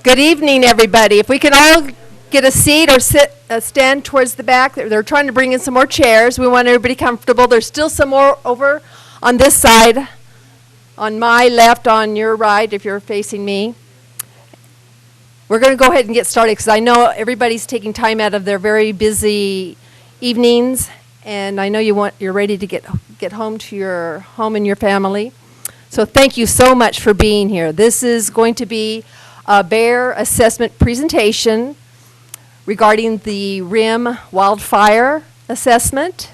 Good evening, everybody. If we can all get a seat or stand towards the back. They're trying to bring in some more chairs. We want everybody comfortable. There's still some more over on this side, on my left, on your right, if you're facing me. We're going to go ahead and get started because I know everybody's taking time out of their very busy evenings, and I know you're ready to get home to your home and your family. So thank you so much for being here. This is going to be a BAER assessment presentation regarding the RIM wildfire assessment.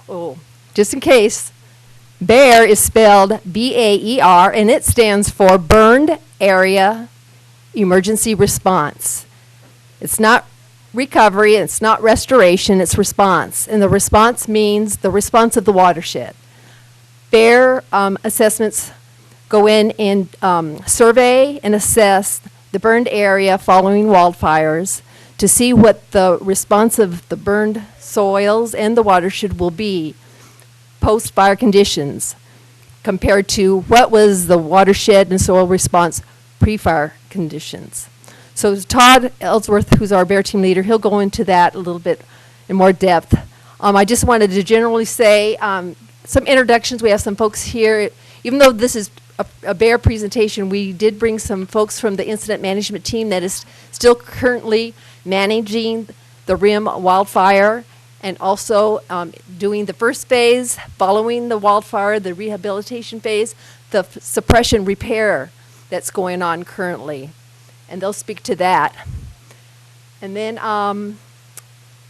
Oh, just in case, BAER is spelled B-A-E-R, and it stands for Burned Area Emergency Response. It's not recovery, it's not restoration, it's response. And the response means the response of the watershed. BAER assessments go in and survey and assess the burned area following wildfires to see what the response of the burned soils and the watershed will be post-fire conditions compared to what was the watershed and soil response pre-fire conditions. So Todd Ellsworth, who's our BAER team leader, he'll go into that a little bit in more depth. I just wanted to generally say some introductions. We have some folks here. Even though this is a BAER presentation, we did bring some folks from the incident management team that is still currently managing the RIM wildfire and also doing the first phase following the wildfire, the rehabilitation phase, the suppression repair that's going on currently. And they'll speak to that. And then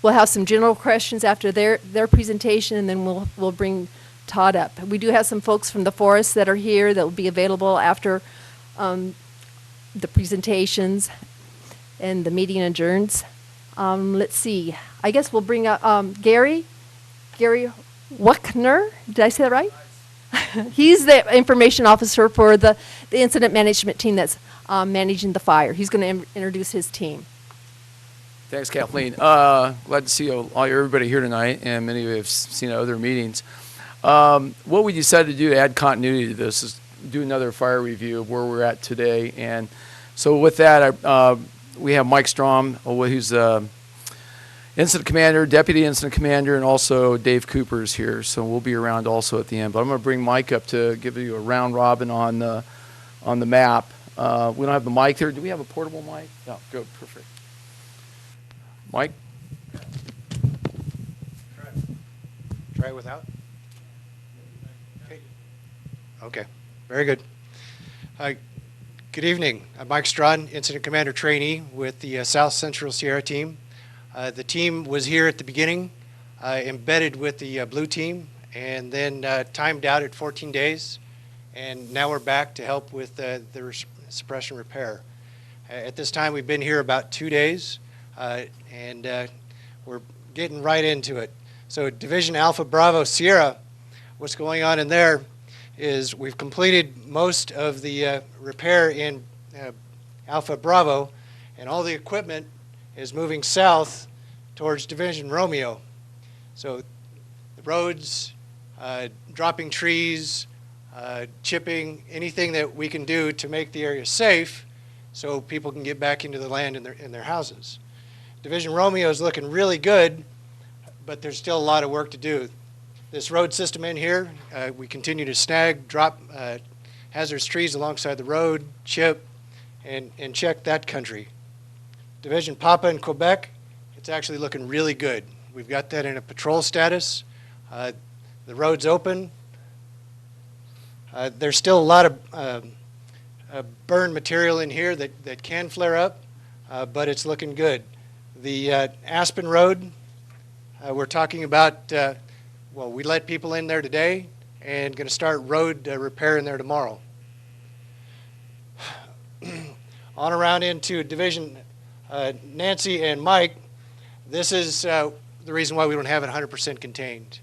we'll have some general questions after their presentation, and then we'll bring Todd up. We do have some folks from the forest that are here that will be available after the presentations and the meeting adjourns. Let's see. I guess we'll bring up Gary Wuckner. Did I say that right? He's the information officer for the incident management team that's managing the fire. He's going to introduce his team. Thanks, Kathleen. Glad to see everybody here tonight, and many of you have seen other meetings. What we decided to do to add continuity to this is do another fire review of where we're at today. And so with that, we have Mike Strom, who's incident commander, deputy incident commander, and also Dave Cooper is here. So we'll be around also at the end. But I'm going to bring Mike up to give you a round robin on the map. We don't have the mic here. Do we have a portable mic? No, good, perfect. Mike? Try it without? Okay, very good. Good evening. I'm Mike Strawn, Incident Commander Trainee with the South Central Sierra team. The team was here at the beginning, embedded with the blue team, and then timed out at 14 days. And now we're back to help with the suppression repair. At this time, we've been here about 2 days, and we're getting right into it. So Division Alpha Bravo Sierra, what's going on in there is we've completed most of the repair in Alpha Bravo, and all the equipment is moving south towards Division Romeo. So the roads, dropping trees, chipping, anything that we can do to make the area safe so people can get back into the land in their houses. Division Romeo is looking really good, but there's still a lot of work to do. This road system in here, we continue to snag, drop hazardous trees alongside the road, chip, and check that country. Division Papa in Quebec, it's actually looking really good. We've got that in a patrol status. The road's open. There's still a lot of burned material in here that can flare up, but it's looking good. The Aspen Road, we're talking about well, we let people in there today and going to start road repair in there tomorrow. On around into Division Nancy and Mike, this is the reason why we don't have it 100% contained.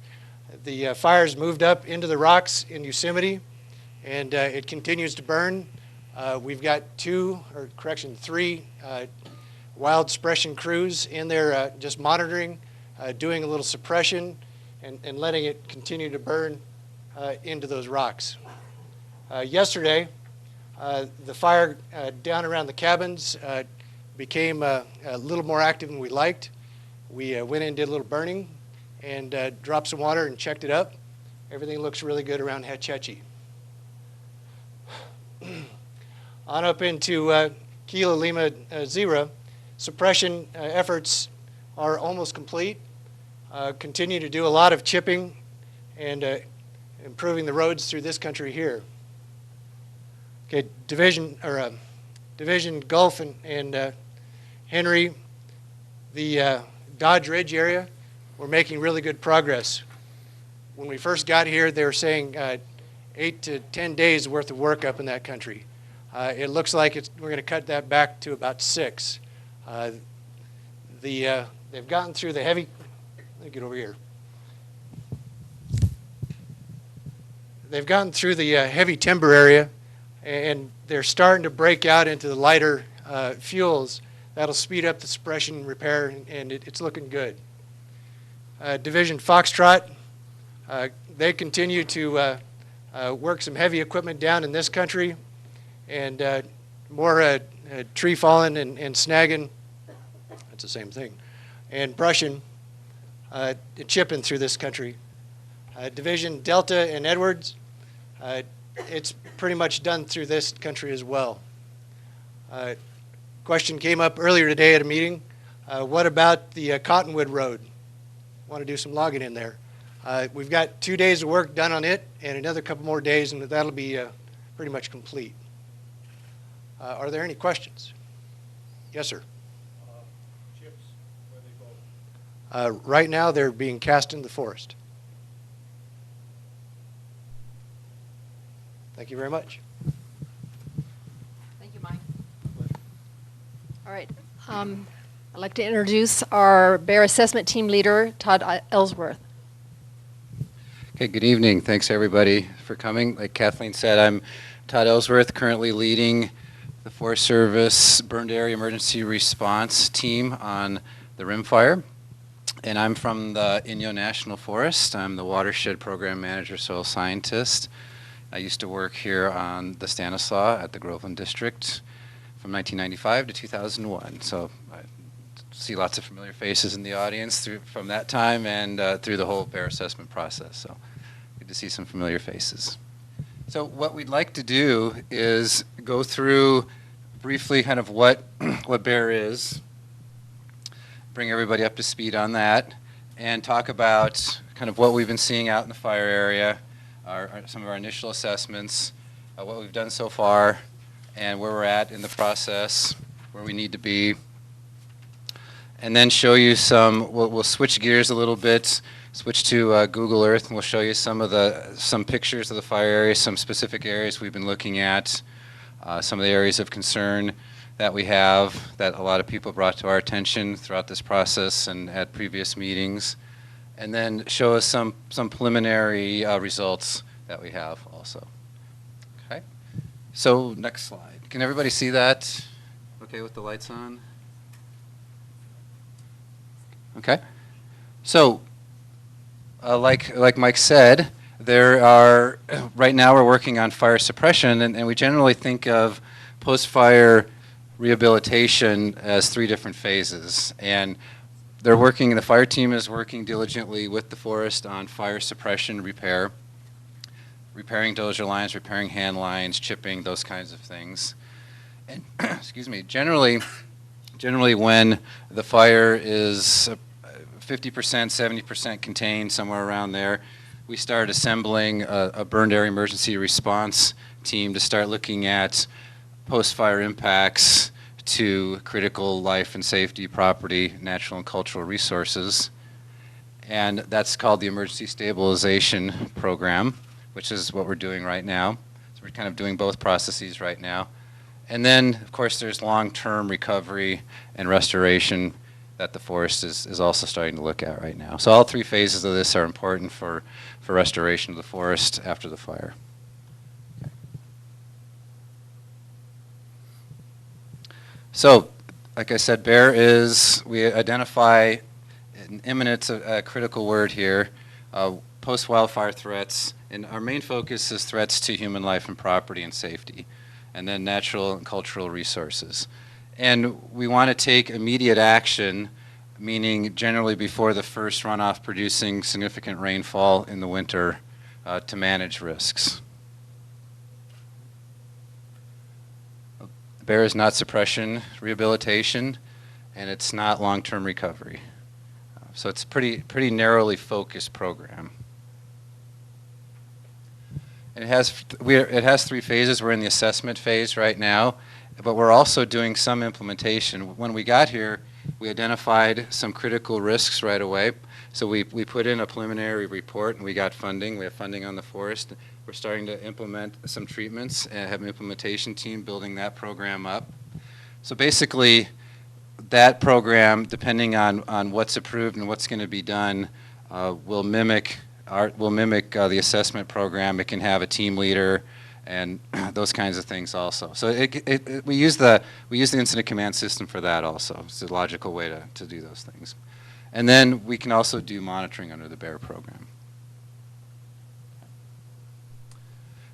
The fire's moved up into the rocks in Yosemite, and it continues to burn. We've got three wild suppression crews in there just monitoring, doing a little suppression, and letting it continue to burn into those rocks. Yesterday, The fire down around the cabins became a little more active than we liked. We went in and did a little burning and dropped some water and checked it up. Everything looks really good around Hetch On up into Kilo Lima Zero, suppression efforts are almost complete. Continue to do a lot of chipping and improving the roads through this country here. Okay, Division Gulf and Henry, the Dodge Ridge area, we're making really good progress. When we first got here, they were saying 8 to 10 days worth of work up in that country. It looks like we're going to cut that back to about 6. They've gotten through the heavy. Let me get over here. They've gotten through the heavy timber area, and they're starting to break out into the lighter fuels. That'll speed up the suppression and repair, and it's looking good. Division Foxtrot, they continue to work some heavy equipment down in this country, and more tree falling and snagging. That's the same thing. And brushing, chipping through this country. Division Delta and Edwards, it's pretty much done through this country as well. Question came up earlier today at a meeting. What about the Cottonwood Road? Want to do some logging in there. We've got 2 days of work done on it and another couple more days, and that'll be pretty much complete. Are there any questions? Yes, sir. Chips, where they go? Right now, they're being cast in the forest. Thank you very much. Thank you, Mike. All right. I'd like to introduce our BAER assessment team leader, Todd Ellsworth. Okay, good evening. Thanks everybody for coming. Like Kathleen said, I'm Todd Ellsworth, currently leading the Forest Service Burned Area Emergency Response Team on the Rim Fire. And I'm from the Inyo National Forest. I'm the Watershed Program Manager, Soil Scientist. I used to work here on the Stanislaus at the Groveland District from 1995 to 2001. So I see lots of familiar faces in the audience from that time and through the whole BAER assessment process. So good to see some familiar faces. So what we'd like to do is go through briefly kind of what BAER is, bring everybody up to speed on that, and talk about kind of what we've been seeing out in the fire area, some of our initial assessments, what we've done so far, and where we're at in the process, where we need to be, and then show you we'll switch gears a little bit, switch to Google Earth, and we'll show you some pictures of the fire area, some specific areas we've been looking at, some of the areas of concern that we have that a lot of people brought to our attention throughout this process and at previous meetings, and then show us some preliminary results that we have also. Okay, so next slide. Can everybody see that? Okay, with the lights on? Okay, so like Mike said, right now we're working on fire suppression, and we generally think of post-fire rehabilitation as 3 different phases. And the fire team is working diligently with the forest on fire suppression repair, repairing dozer lines, repairing hand lines, chipping, those kinds of things. And excuse me, generally when the fire is 50%, 70% contained, somewhere around there, we start assembling a burned area emergency response team to start looking at post-fire impacts to critical life and safety, property, natural and cultural resources. And that's called the Emergency Stabilization Program, which is what we're doing right now. So we're kind of doing both processes right now. And then, of course, there's long-term recovery and restoration that the forest is also starting to look at right now. So all 3 phases of this are important for restoration of the forest after the fire. So, like I said, BAER we identify an imminent, a critical word here, post-wildfire threats, and our main focus is threats to human life and property and safety. and then natural and cultural resources. And we want to take immediate action, meaning generally before the first runoff producing significant rainfall in the winter to manage risks. BAER is not suppression rehabilitation, and it's not long-term recovery. So it's a pretty narrowly focused program. And it has 3 phases. We're in the assessment phase right now, but we're also doing some implementation. When we got here, we identified some critical risks right away. So we put in a preliminary report, and we got funding. We have funding on the forest. We're starting to implement some treatments and have an implementation team building that program up. So basically, that program, depending on what's approved and what's going to be done, will mimic the assessment program. It can have a team leader and those kinds of things also. So we use the incident command system for that also. It's a logical way to do those things. And then we can also do monitoring under the BAER program.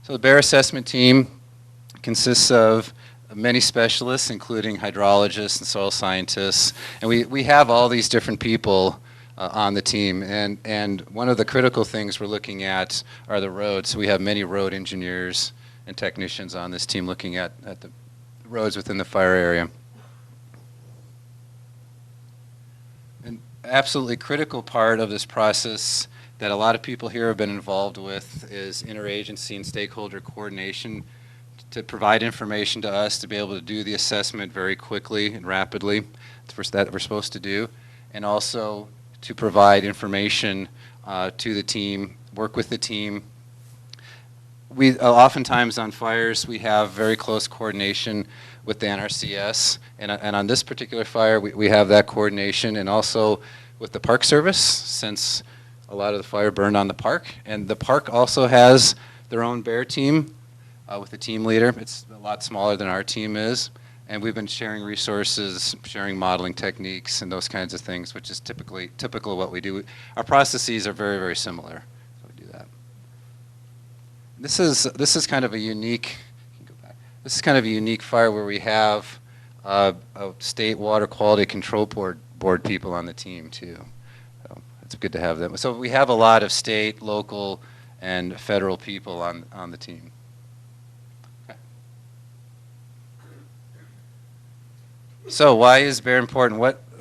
So the BAER assessment team consists of many specialists, including hydrologists and soil scientists. And we have all these different people on the team. And one of the critical things we're looking at are the roads. So we have many road engineers and technicians on this team looking at the roads within the fire area. An absolutely critical part of this process that a lot of people here have been involved with is interagency and stakeholder coordination to provide information to us to be able to do the assessment very quickly and rapidly that we're supposed to do, and also to provide information to the team, work with the team. We oftentimes on fires we have very close coordination with the NRCS, and on this particular fire we have that coordination, and also with the Park Service, since a lot of the fire burned on the park, and the park also has their own BAER team with a team leader. It's a lot smaller than our team is, and we've been sharing resources, sharing modeling techniques, and those kinds of things, which is typical of what we do. Our processes are very, very similar. So we do that. This is kind of a unique. This is kind of a unique fire where we have a state water quality control board people on the team too. So it's good to have them. So we have a lot of state, local, and federal people on the team. So why is BAER important?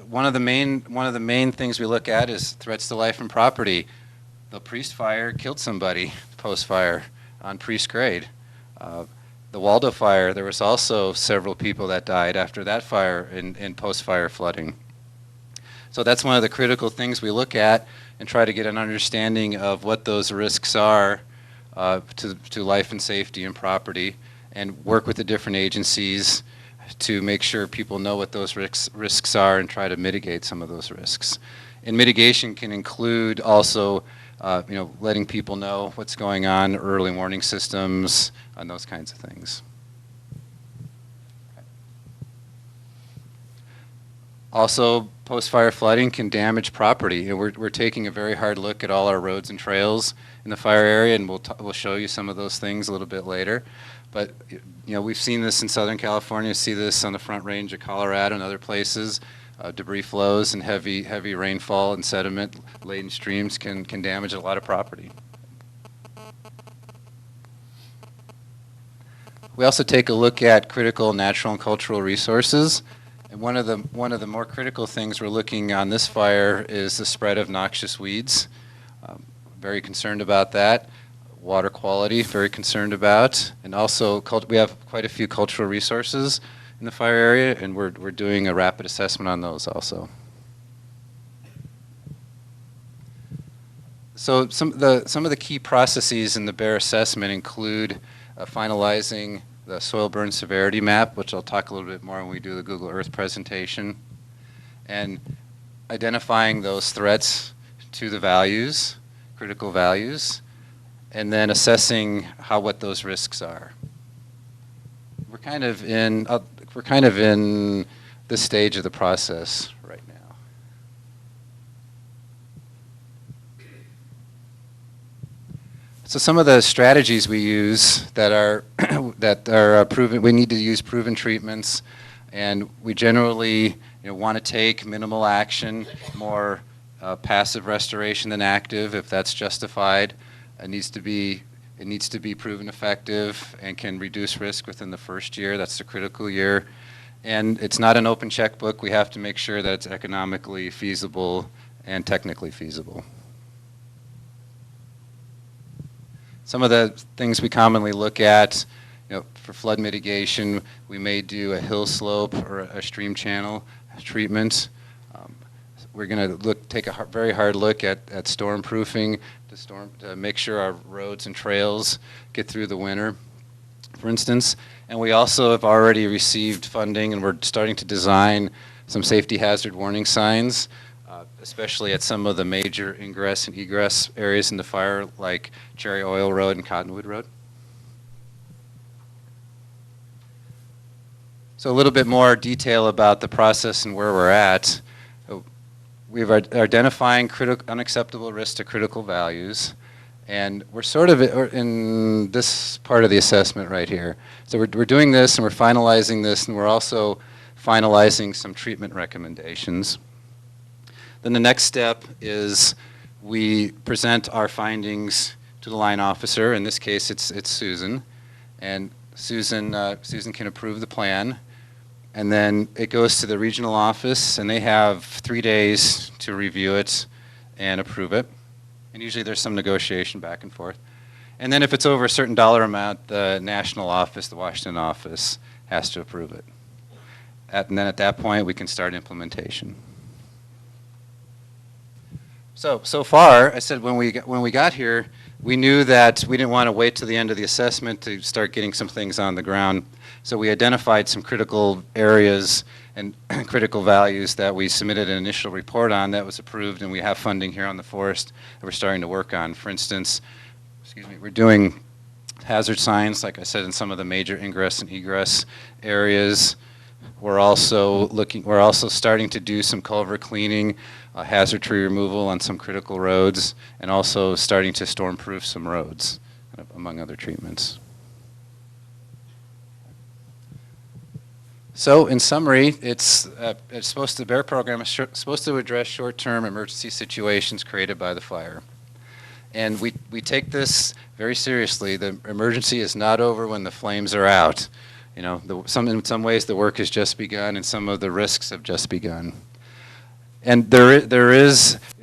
One of the main things we look at is threats to life and property. The Priest fire killed somebody post-fire on Priest Grade. The Waldo fire, there was also several people that died after that fire in post-fire flooding. So that's one of the critical things we look at and try to get an understanding of what those risks are to life and safety and property, and work with the different agencies to make sure people know what those risks are and try to mitigate some of those risks. And mitigation can include also letting people know what's going on, early warning systems, and those kinds of things. Also, post-fire flooding can damage property, and we're taking a very hard look at all our roads and trails in the fire area, and we'll show you some of those things a little bit later. But we've seen this in Southern California, see this on the Front Range of Colorado and other places. Debris flows and heavy rainfall and sediment-laden streams can damage a lot of property. We also take a look at critical natural and cultural resources. And one of the more critical things we're looking on this fire is the spread of noxious weeds. Very concerned about that. Water quality, very concerned about. And also we have quite a few cultural resources in the fire area, and we're doing a rapid assessment on those also. So some of the key processes in the BAER assessment include finalizing the soil burn severity map, which I'll talk a little bit more when we do the Google Earth presentation, and identifying those threats to the values, critical values, and then assessing what those risks are. We're kind of in this stage of the process right now. So some of the strategies we use that are proven, we need to use proven treatments, and we generally want to take minimal action, more passive restoration than active, if that's justified. It needs to be proven effective and can reduce risk within the first year. That's the critical year. And it's not an open checkbook. We have to make sure that it's economically feasible and technically feasible. Some of the things we commonly look at, for flood mitigation, we may do a hill slope or a stream channel treatment. We're going to take a very hard look at storm proofing to make sure our roads and trails get through the winter, for instance. And we also have already received funding, and we're starting to design some safety hazard warning signs, especially at some of the major ingress and egress areas in the fire, like Cherry Oil Road and Cottonwood Road. So a little bit more detail about the process and where we're at. We've identifying unacceptable risks to critical values, and we're sort of in this part of the assessment right here. So we're doing this, and we're finalizing this, and we're also finalizing some treatment recommendations. Then the next step is we present our findings to the line officer. In this case, it's Susan, and Susan can approve the plan. And then it goes to the regional office, and they have 3 days to review it and approve it. And usually there's some negotiation back and forth. And then if it's over a certain dollar amount, the national office, the Washington office, has to approve it. And then at that point, we can start implementation. So far, I said when we got here, we knew that we didn't want to wait till the end of the assessment to start getting some things on the ground. So we identified some critical areas and critical values that we submitted an initial report on that was approved, and we have funding here on the forest that we're starting to work on. For instance, we're doing hazard signs, like I said, in some of the major ingress and egress areas. We're also starting to do some culvert cleaning, hazard tree removal on some critical roads, and also starting to storm-proof some roads, among other treatments. So, in summary, the BAER program is supposed to address short-term emergency situations created by the fire. And we take this very seriously. The emergency is not over when the flames are out. In some ways the work has just begun, and some of the risks have just begun. And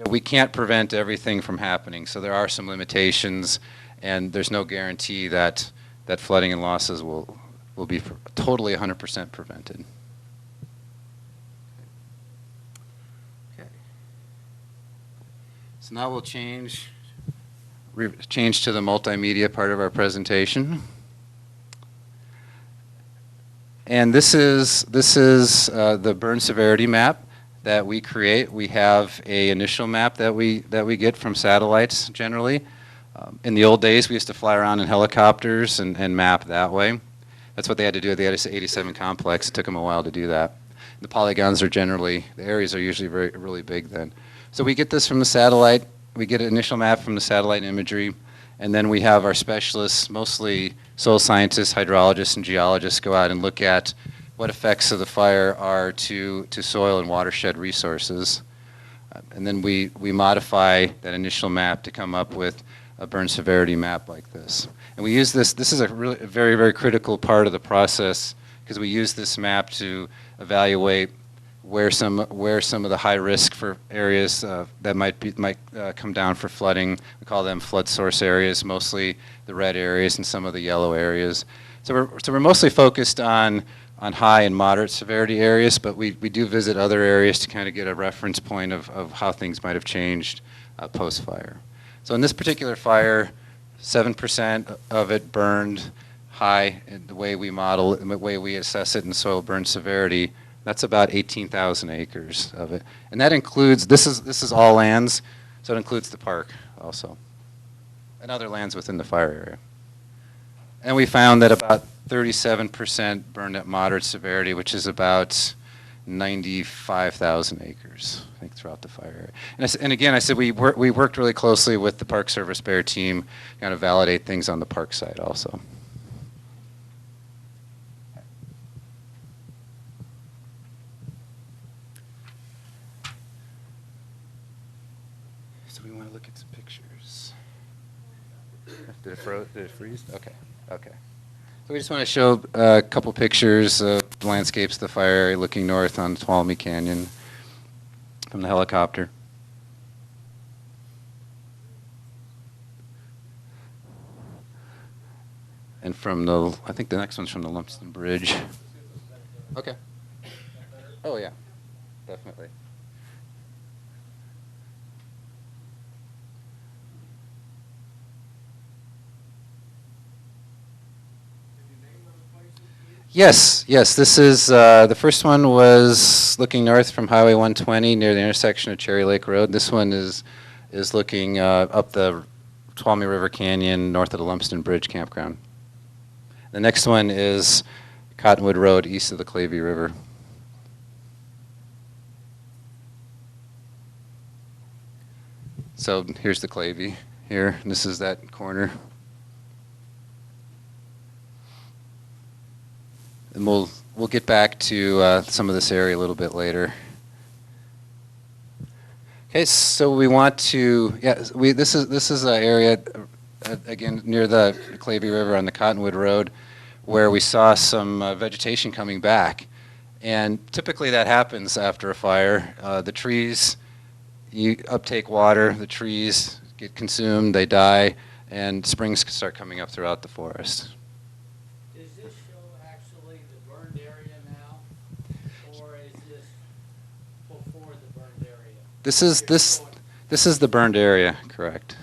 we can't prevent everything from happening, so there are some limitations, and there's no guarantee that flooding and losses will be totally 100% prevented. Okay. So now we'll change to the multimedia part of our presentation. And this is the burn severity map that we create. We have an initial map that we get from satellites generally. In the old days, we used to fly around in helicopters and map that way. That's what they had to do at the 87 complex. It took them a while to do that. The polygons are generally, the areas are usually really big then. So we get this from the satellite. We get an initial map from the satellite imagery. And then we have our specialists, mostly soil scientists, hydrologists, and geologists, go out and look at what effects of the fire are to soil and watershed resources. And then we modify that initial map to come up with a burn severity map like this. And we use this is a very, very critical part of the process, because we use this map to evaluate where some of the high risk for areas that might come down for flooding. We call them flood source areas, mostly the red areas and some of the yellow areas. So we're mostly focused on high and moderate severity areas, but we do visit other areas to kind of get a reference point of how things might have changed post-fire. So in this particular fire, 7% of it burned high in the way we model it, the way we assess it in soil burn severity. That's about 18,000 acres of it. And that includes, this is all lands, so it includes the park also, and other lands within the fire area. And we found that about 37% burned at moderate severity, which is about 95,000 acres, I think, throughout the fire area. And again, I said we worked really closely with the Park Service BAER team, kind of validate things on the park side also. So we want to look at some pictures. Did it freeze? Okay. Okay. So we just want to show a couple pictures of landscapes of the fire area looking north on Tuolumne Canyon from the helicopter. And from the, I think the next one's from the Lumsden Bridge. Okay. Oh yeah, definitely. Yes, yes. This is the first one was looking north from Highway 120 near the intersection of Cherry Lake Road. This one is looking up the Tuolumne River Canyon north of the Lumsden Bridge campground. The next one is Cottonwood Road east of the Clavey River. So here's the Clavey here, and this is that corner. And we'll get back to some of this area a little bit later. Okay, so we want to, this is an area again near the Clavey River on the Cottonwood Road, where we saw some vegetation coming back, and typically that happens after a fire. The trees, you uptake water, the trees get consumed, they die, and springs start coming up throughout the forest. This is the burned area, correct.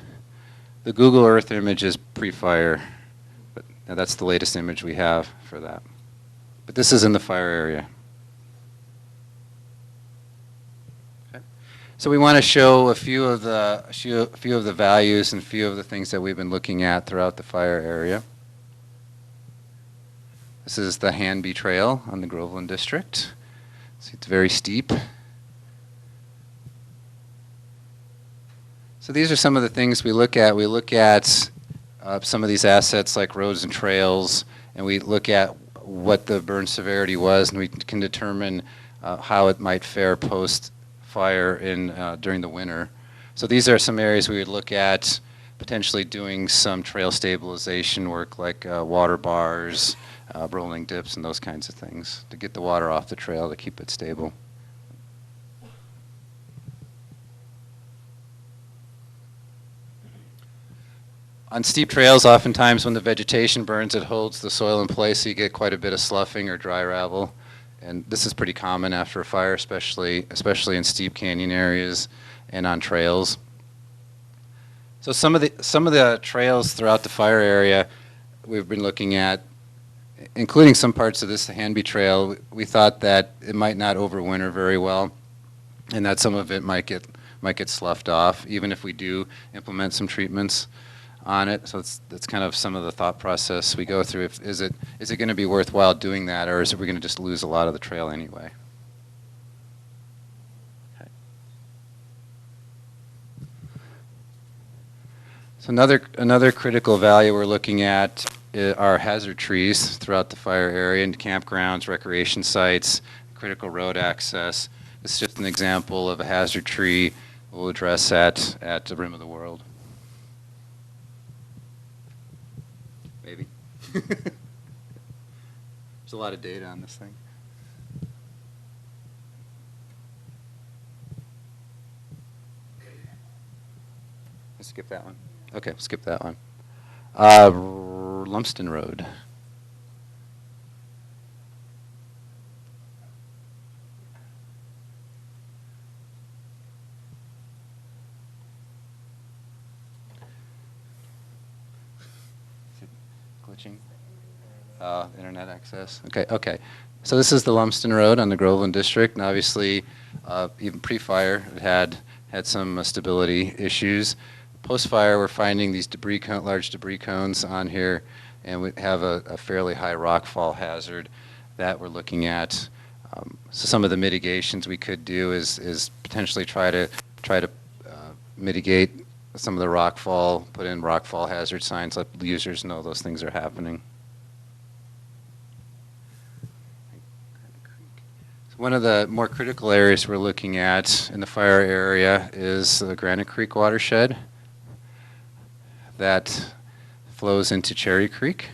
The Google Earth image is pre-fire, but that's the latest image we have for that. But this is in the fire area. Okay. So we want to show a few of the values and a few of the things that we've been looking at throughout the fire area. This is the Hanby Trail on the Groveland District. See, it's very steep. So these are some of the things we look at. We look at some of these assets like roads and trails, and we look at what the burn severity was, and we can determine how it might fare post-fire during the winter. So these are some areas we would look at potentially doing some trail stabilization work like water bars, rolling dips, and those kinds of things to get the water off the trail to keep it stable. On steep trails, oftentimes when the vegetation burns, it holds the soil in place, so you get quite a bit of sloughing or dry ravel. And this is pretty common after a fire, especially in steep canyon areas and on trails. So some of the trails throughout the fire area we've been looking at, including some parts of this, the Hanby Trail, we thought that it might not overwinter very well, and that some of it might get sloughed off, even if we do implement some treatments on it. So that's kind of some of the thought process we go through. Is it going to be worthwhile doing that, or is it we're going to just lose a lot of the trail anyway? Okay. So another critical value we're looking at are hazard trees throughout the fire area and campgrounds, recreation sites, critical road access. This is just an example of a hazard tree we'll address at the Rim of the World. Maybe. There's a lot of data on this thing. Let's skip that one. Okay, skip that one. Lumsden Road. Glitching. Internet access. Okay. So this is the Lumsden Road on the Groveland District, and obviously, even pre-fire, it had some stability issues. Post-fire, we're finding these large debris cones on here, and we have a fairly high rockfall hazard that we're looking at So some of the mitigations we could do is potentially try to mitigate some of the rockfall, put in rockfall hazard signs, let users know those things are happening. One of the more critical areas we're looking at in the fire area is the Granite Creek watershed that flows into Cherry Creek.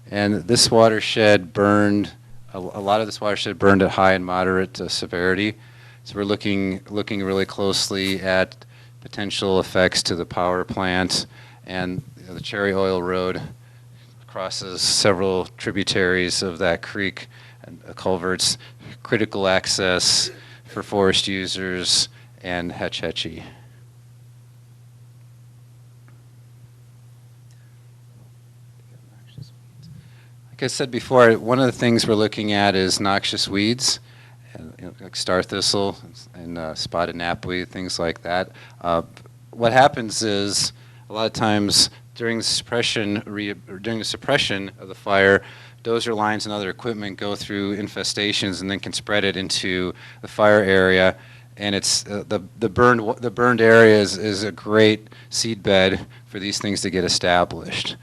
And this watershed burned, a lot of this watershed burned at high and moderate severity. So we're looking really closely at potential effects to the power plant, and the Cherry Oil Road crosses several tributaries of that creek and culverts, critical access for forest users and Hetch Hetchy. Like I said before, one of the things we're looking at is noxious weeds, like star thistle and spotted knapweed, things like that. What happens is a lot of times during the suppression of the fire, dozer lines and other equipment go through infestations and then can spread it into the fire area. And it's the burned area is a great seed bed for these things to get established.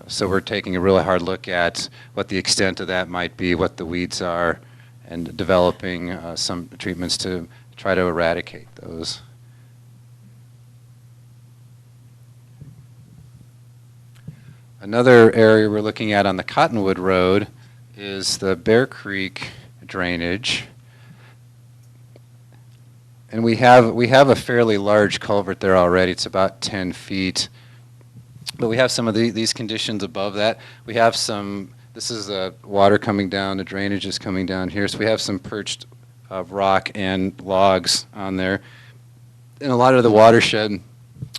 So we're taking a really hard look at what the extent of that might be, what the weeds are, and developing some treatments to try to eradicate those. Another area we're looking at on the Cottonwood Road is the Bear Creek drainage. And we have a fairly large culvert there already. It's about 10 feet. But we have some of these conditions above that. We have some, this is the water coming down, the drainage is coming down here. So we have some perched rock and logs on there. And a lot of the watershed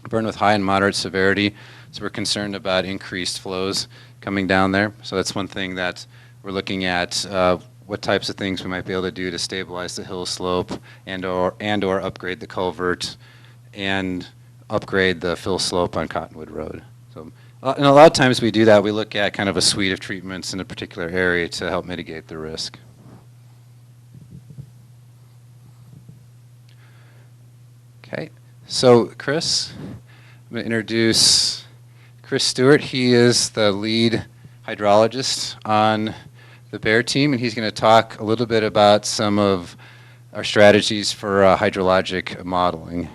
burned with high and moderate severity. So we're concerned about increased flows coming down there. So that's one thing that we're looking at, what types of things we might be able to do to stabilize the hill slope and or upgrade the culvert and upgrade the fill slope on Cottonwood Road. So, and a lot of times we do that. We look at kind of a suite of treatments in a particular area to help mitigate the risk. Okay, so Chris, I'm going to introduce Chris Stewart. He is the lead hydrologist on the BAER team, and he's going to talk a little bit about some of our strategies for hydrologic modeling.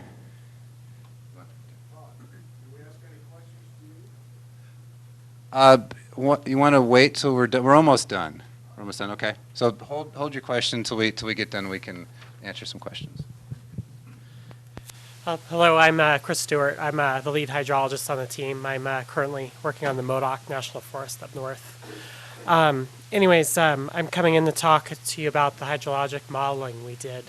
You want to wait till we're done? We're almost done. We're almost done. Okay. So hold your question till we get done. We can answer some questions. Hello, I'm Chris Stewart. I'm the lead hydrologist on the team. I'm currently working on the Modoc National Forest up north. Anyways, I'm coming in to talk to you about the hydrologic modeling we did.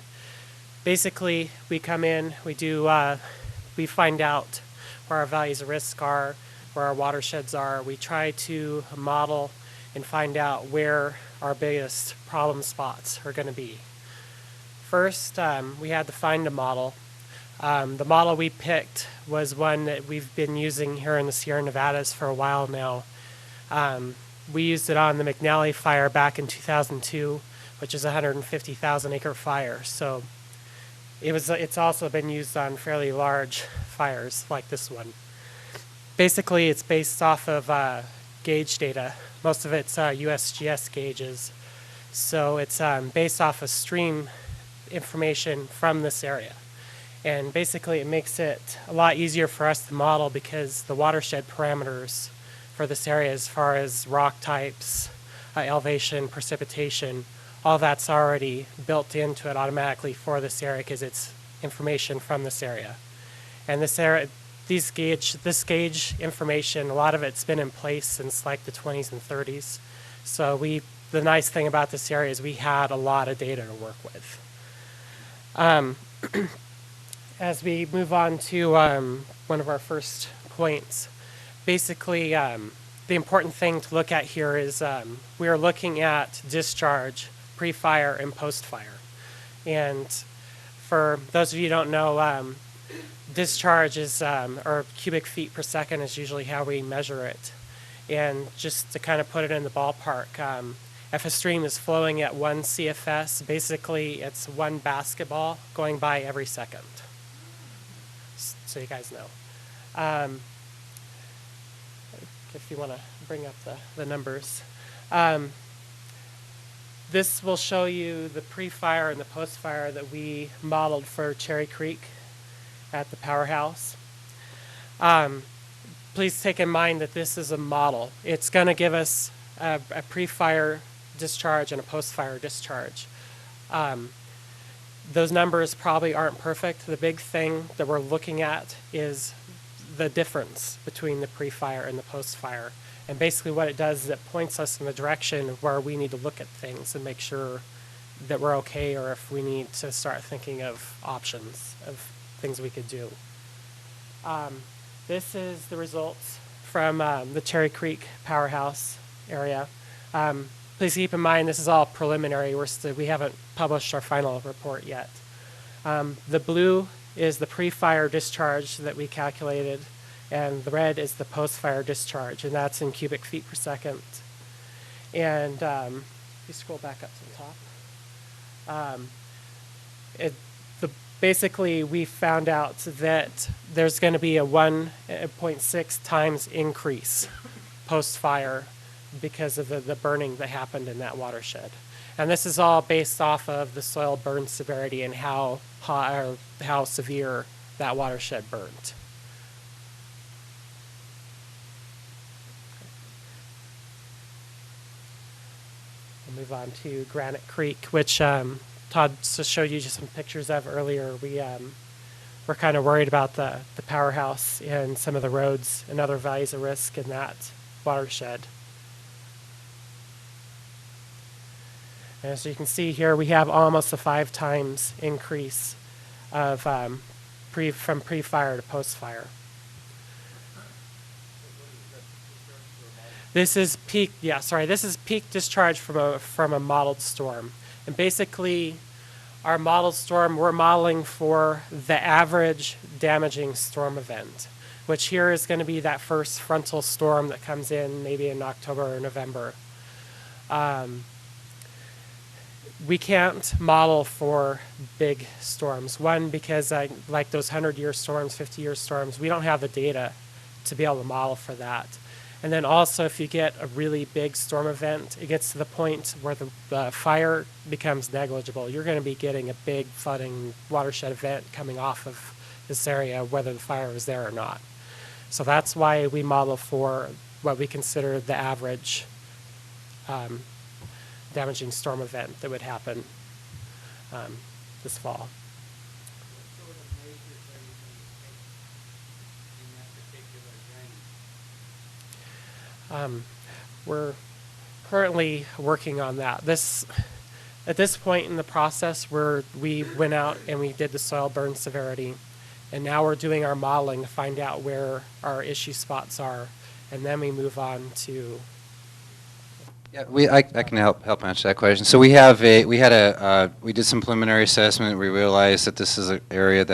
Basically, we come in, we find out where our values of risk are, where our watersheds are. We try to model and find out where our biggest problem spots are going to be. First, we had to find a model. The model we picked was one that we've been using here in the Sierra Nevadas for a while now. We used it on the McNally fire back in 2002, which is a 150,000 acre fire. So it's also been used on fairly large fires like this one. Basically, it's based off of gauge data. Most of it's USGS gauges. So it's based off of stream information from this area. And basically, it makes it a lot easier for us to model because the watershed parameters for this area, as far as rock types, elevation, precipitation, all that's already built into it automatically for this area because it's information from this area. And this area, this gauge information, a lot of it's been in place since like the 20s and 30s. So the nice thing about this area is we had a lot of data to work with. As we move on to one of our first points, basically the important thing to look at here is we are looking at discharge pre-fire and post-fire. And for those of you who don't know, discharge is, or cubic feet per second is usually how we measure it. And just to kind of put it in the ballpark, If a stream is flowing at 1 CFS, basically it's 1 basketball going by every second. So you guys know. If you want to bring up the numbers. This will show you the pre-fire and the post-fire that we modeled for Cherry Creek at the powerhouse. Please take in mind that this is a model. It's going to give us a pre-fire discharge and a post-fire discharge. Those numbers probably aren't perfect. The big thing that we're looking at is the difference between the pre-fire and the post-fire. And basically what it does is it points us in the direction of where we need to look at things and make sure that we're okay, or if we need to start thinking of options of things we could do. This is the results from the Cherry Creek powerhouse area. Please keep in mind this is all preliminary. We haven't published our final report yet. The blue is the pre-fire discharge that we calculated, and the red is the post-fire discharge, and that's in cubic feet per second. And if you scroll back up to the top, basically we found out that there's going to be a 1.6 times increase post-fire because of the burning that happened in that watershed. And this is all based off of the soil burn severity and how hot or how severe that watershed burned. We'll move on to Granite Creek, which Todd just showed you just some pictures of earlier. We're kind of worried about the powerhouse and some of the roads and other values of risk in that watershed. And as you can see here, we have almost a 5 times increase of from pre-fire to post-fire. This is peak. This is peak discharge from a modeled storm, and basically, our modeled storm we're modeling for the average damaging storm event, which here is going to be that first frontal storm that comes in maybe in October or November. We can't model for big storms. One, because like those 100-year storms, 50-year storms, we don't have the data to be able to model for that. And then also, if you get a really big storm event, it gets to the point where the fire becomes negligible. You're going to be getting a big flooding watershed event coming off of this area, whether the fire is there or not. So that's why we model for what we consider the average damaging storm event that would happen this fall. We're currently working on that. At this point in the process, we went out and we did the soil burn severity, and now we're doing our modeling to find out where our issue spots are, and then we move on to. Yeah, I can help answer that question. So we did some preliminary assessment. We realized that this is an area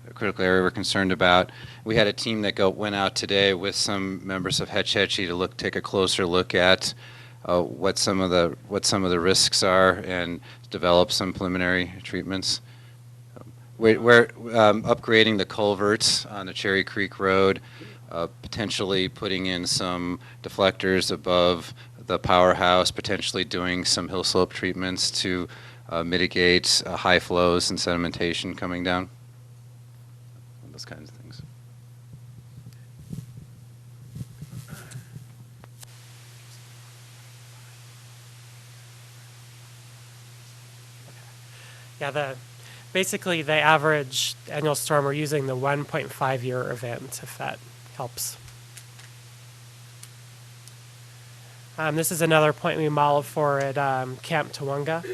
a critical area we're concerned about. We had a team that went out today with some members of Hetch Hetchy to take a closer look at what some of the risks are and develop some preliminary treatments. We're upgrading the culverts on the Cherry Creek Road, potentially putting in some deflectors above the powerhouse, potentially doing some hill slope treatments to mitigate high flows and sedimentation coming down. Those kinds of things. Yeah, basically the average annual storm, we're using the 1.5 year event, if that helps. This is another point we modeled for at Camp Tawonga.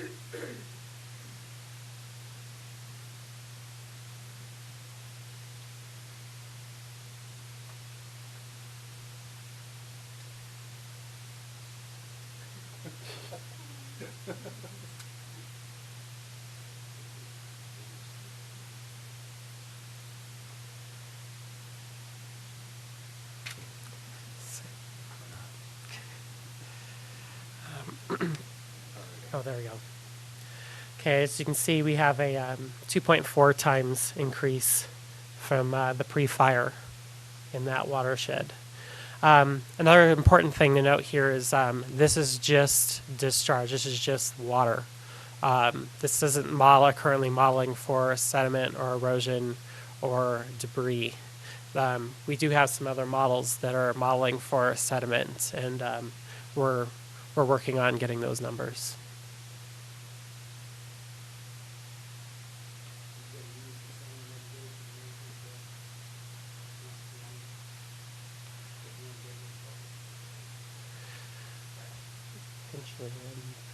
Oh, there we go. Okay, as you can see, we have a 2.4 times increase from the pre-fire in that watershed. Another important thing to note here is this is just discharge. This is just water. This isn't currently modeling for sediment or erosion or debris. We do have some other models that are modeling for sediment, and we're working on getting those numbers.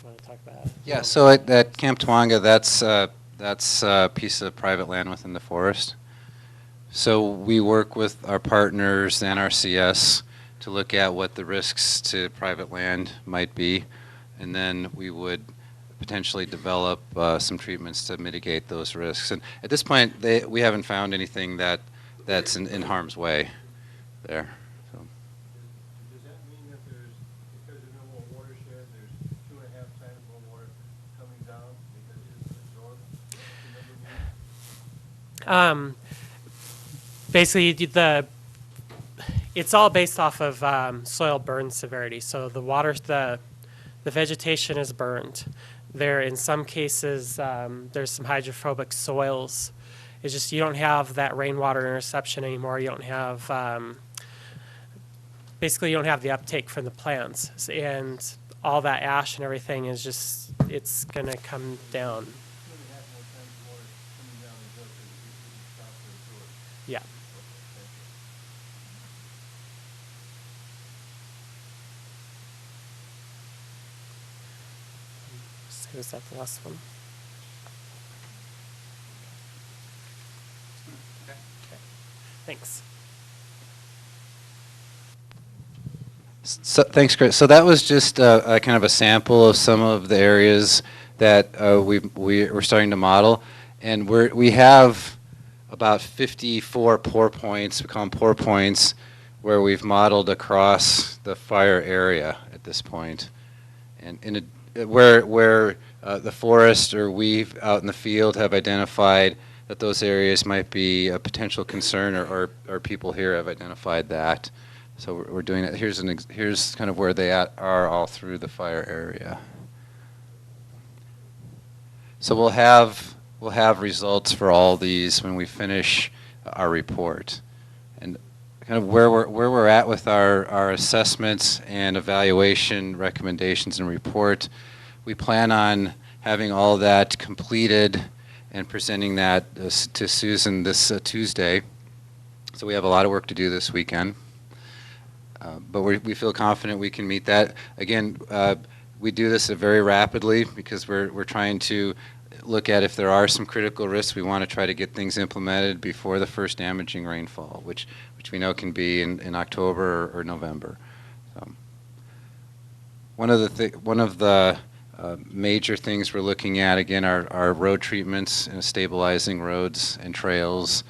Want to talk about? Yeah, so at Camp Tawonga, that's a piece of private land within the forest. So we work with our partners, the NRCS, to look at what the risks to private land might be, and then we would potentially develop some treatments to mitigate those risks. And at this point, we haven't found anything that's in harm's way there. So. Does that mean that there's, because there's no more watershed, there's 2.5 times more water coming down because it's absorbed? Basically, it's all based off of soil burn severity. So the vegetation is burned. There, in some cases, there's some hydrophobic soils. It's just you don't have that rainwater interception anymore. You don't have, basically you don't have the uptake from the plants. And all that ash and everything is just, it's going to come down. 2.5 more times water coming down the hill because it didn't stop to absorb. Yeah. So is that the last one? Okay. Thanks. So, thanks, Chris. So that was just a kind of a sample of some of the areas that we're starting to model, and we have about 54 pour points. We call them pour points, where we've modeled across the fire area at this point, and where the forest or we out in the field have identified that those areas might be a potential concern, or people here have identified that. So we're doing that. Here's kind of where they are all through the fire area. So we'll have results for all these when we finish our report, and kind of where we're at with our assessments and evaluation recommendations and report. We plan on having all that completed and presenting that to Susan this Tuesday. So we have a lot of work to do this weekend. But we feel confident we can meet that. Again, we do this very rapidly because we're trying to look at if there are some critical risks. We want to try to get things implemented before the first damaging rainfall, which we know can be in October or November. One of the major things we're looking at, again, are road treatments and stabilizing roads and trails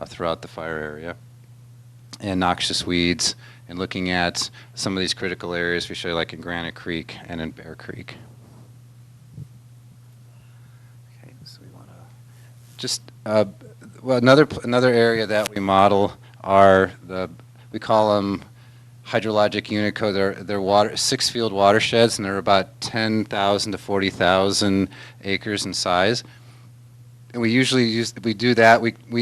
throughout the fire area, and noxious weeds, and looking at some of these critical areas we show, like in Granite Creek and in Bear Creek. Okay, so we want to just well, another area that we model are we call them hydrologic unit code. They're 6 field watersheds, and they're about 10,000 to 40,000 acres in size. And we usually we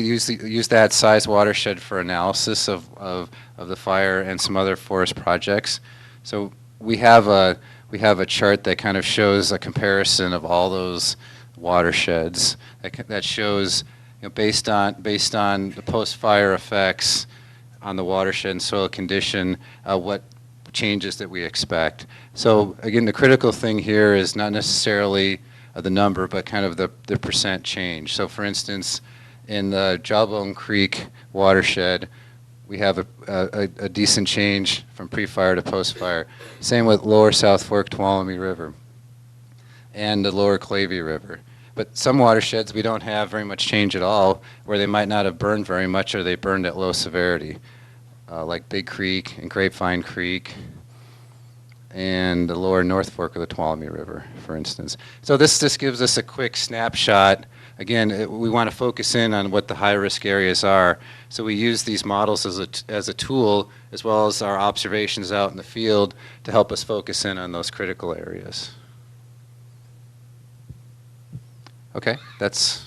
usually use that size watershed for analysis of the fire and some other forest projects. So we have a chart that kind of shows a comparison of all those watersheds that shows, based on the post-fire effects on the watershed and soil condition, what changes that we expect. So again, the critical thing here is not necessarily the number, but kind of the percent change. So for instance, in the Jawbone Creek watershed, we have a decent change from pre-fire to post-fire. Same with lower South Fork Tuolumne River and the lower Clavey River. But some watersheds we don't have very much change at all, where they might not have burned very much, or they burned at low severity, like Big Creek and Grapevine Creek. and the lower North Fork of the Tuolumne River, for instance. So this just gives us a quick snapshot. Again, we want to focus in on what the high-risk areas are. So we use these models as a tool, as well as our observations out in the field, to help us focus in on those critical areas. Okay, that's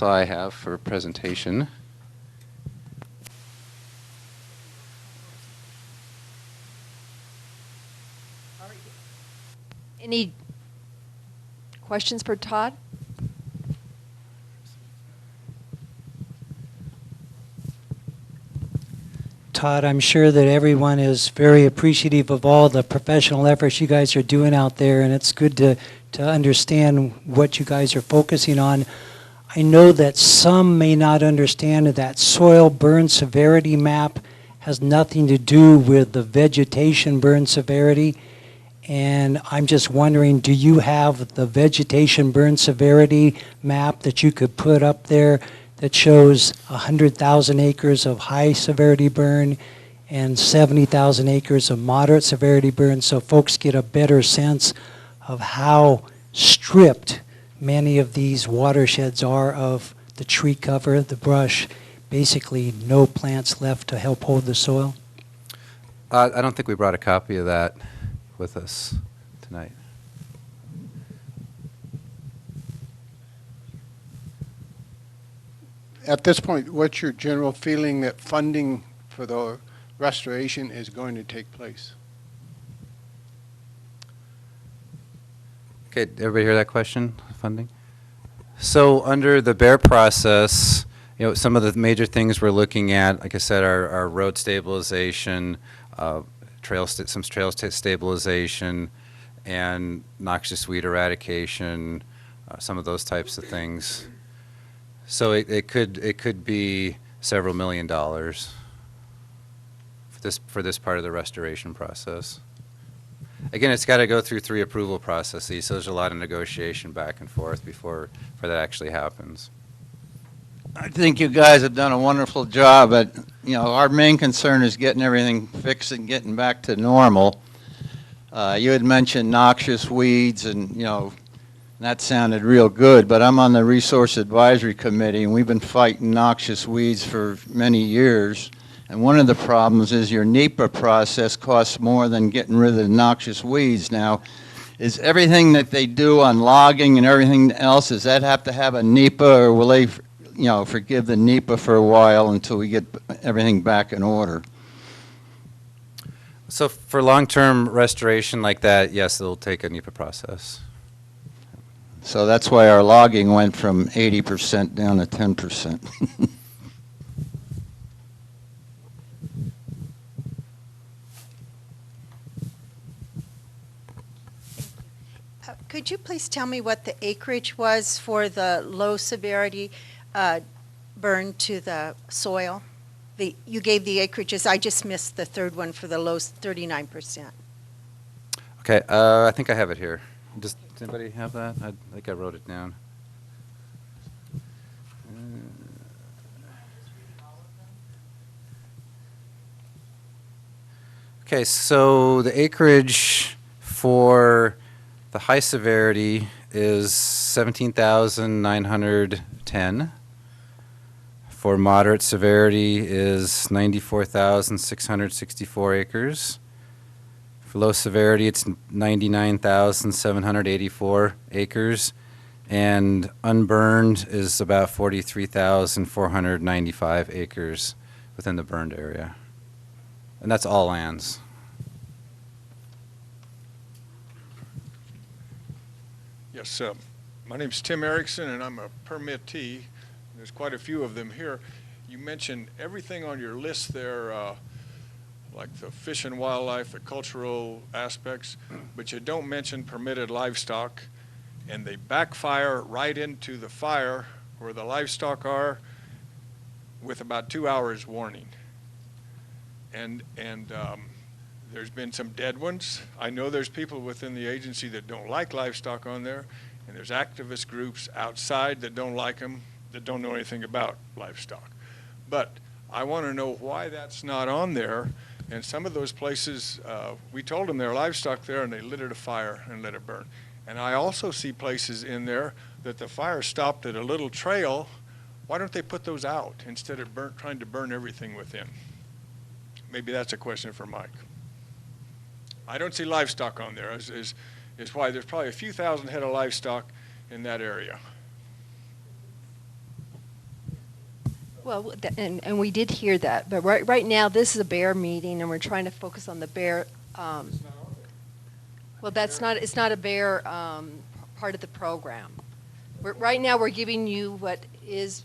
all I have for presentation. Any questions for Todd? Todd, I'm sure that everyone is very appreciative of all the professional efforts you guys are doing out there, and it's good to understand what you guys are focusing on. I know that some may not understand that soil burn severity map has nothing to do with the vegetation burn severity. And I'm just wondering, do you have the vegetation burn severity map that you could put up there that shows 100,000 acres of high severity burn and 70,000 acres of moderate severity burn, so folks get a better sense of how stripped many of these watersheds are of the tree cover, the brush, basically no plants left to help hold the soil? I don't think we brought a copy of that with us tonight. At this point, what's your general feeling that funding for the restoration is going to take place? Okay, everybody hear that question, funding? So under the BAER process, some of the major things we're looking at, like I said, are road stabilization, some trail stabilization, and noxious weed eradication, some of those types of things. So it could be several $1 million for this part of the restoration process. Again, it's got to go through 3 approval processes, so there's a lot of negotiation back and forth before that actually happens. I think you guys have done a wonderful job, but our main concern is getting everything fixed and getting back to normal. You had mentioned noxious weeds, and that sounded real good, but I'm on the Resource Advisory Committee, and we've been fighting noxious weeds for many years. And one of the problems is your NEPA process costs more than getting rid of the noxious weeds. Now, is everything that they do on logging and everything else, does that have to have a NEPA, or will they forgive the NEPA for a while until we get everything back in order? So for long-term restoration like that, yes, it'll take a NEPA process. So that's why our logging went from 80% down to 10%. Could you please tell me what the acreage was for the low severity burn to the soil? You gave the acreages. I just missed the third one for the low 39%. Okay, I think I have it here. Does anybody have that? I think I wrote it down. Okay, so the acreage for the high severity is 17,910. For moderate severity is 94,664 acres. For low severity, it's 99,784 acres. And unburned is about 43,495 acres within the burned area. And that's all lands. Yes, my name's Tim Erickson, and I'm a permittee. There's quite a few of them here. You mentioned everything on your list there, like the fish and wildlife, the cultural aspects, but you don't mention permitted livestock, and they backfire right into the fire where the livestock are with about 2 hours warning. And there's been some dead ones. I know there's people within the agency that don't like livestock on there, and there's activist groups outside that don't like them, that don't know anything about livestock. But I want to know why that's not on there, And some of those places, we told them there are livestock there, and they lit it afire and let it burn. And I also see places in there that the fire stopped at a little trail. Why don't they put those out instead of trying to burn everything within? Maybe that's a question for Mike. I don't see livestock on there, is why there's probably a few thousand head of livestock in that area. Well, and we did hear that, but right now, this is a BAER meeting, and we're trying to focus on the BAER. Well, it's not a BAER part of the program. Right now, we're giving you what is,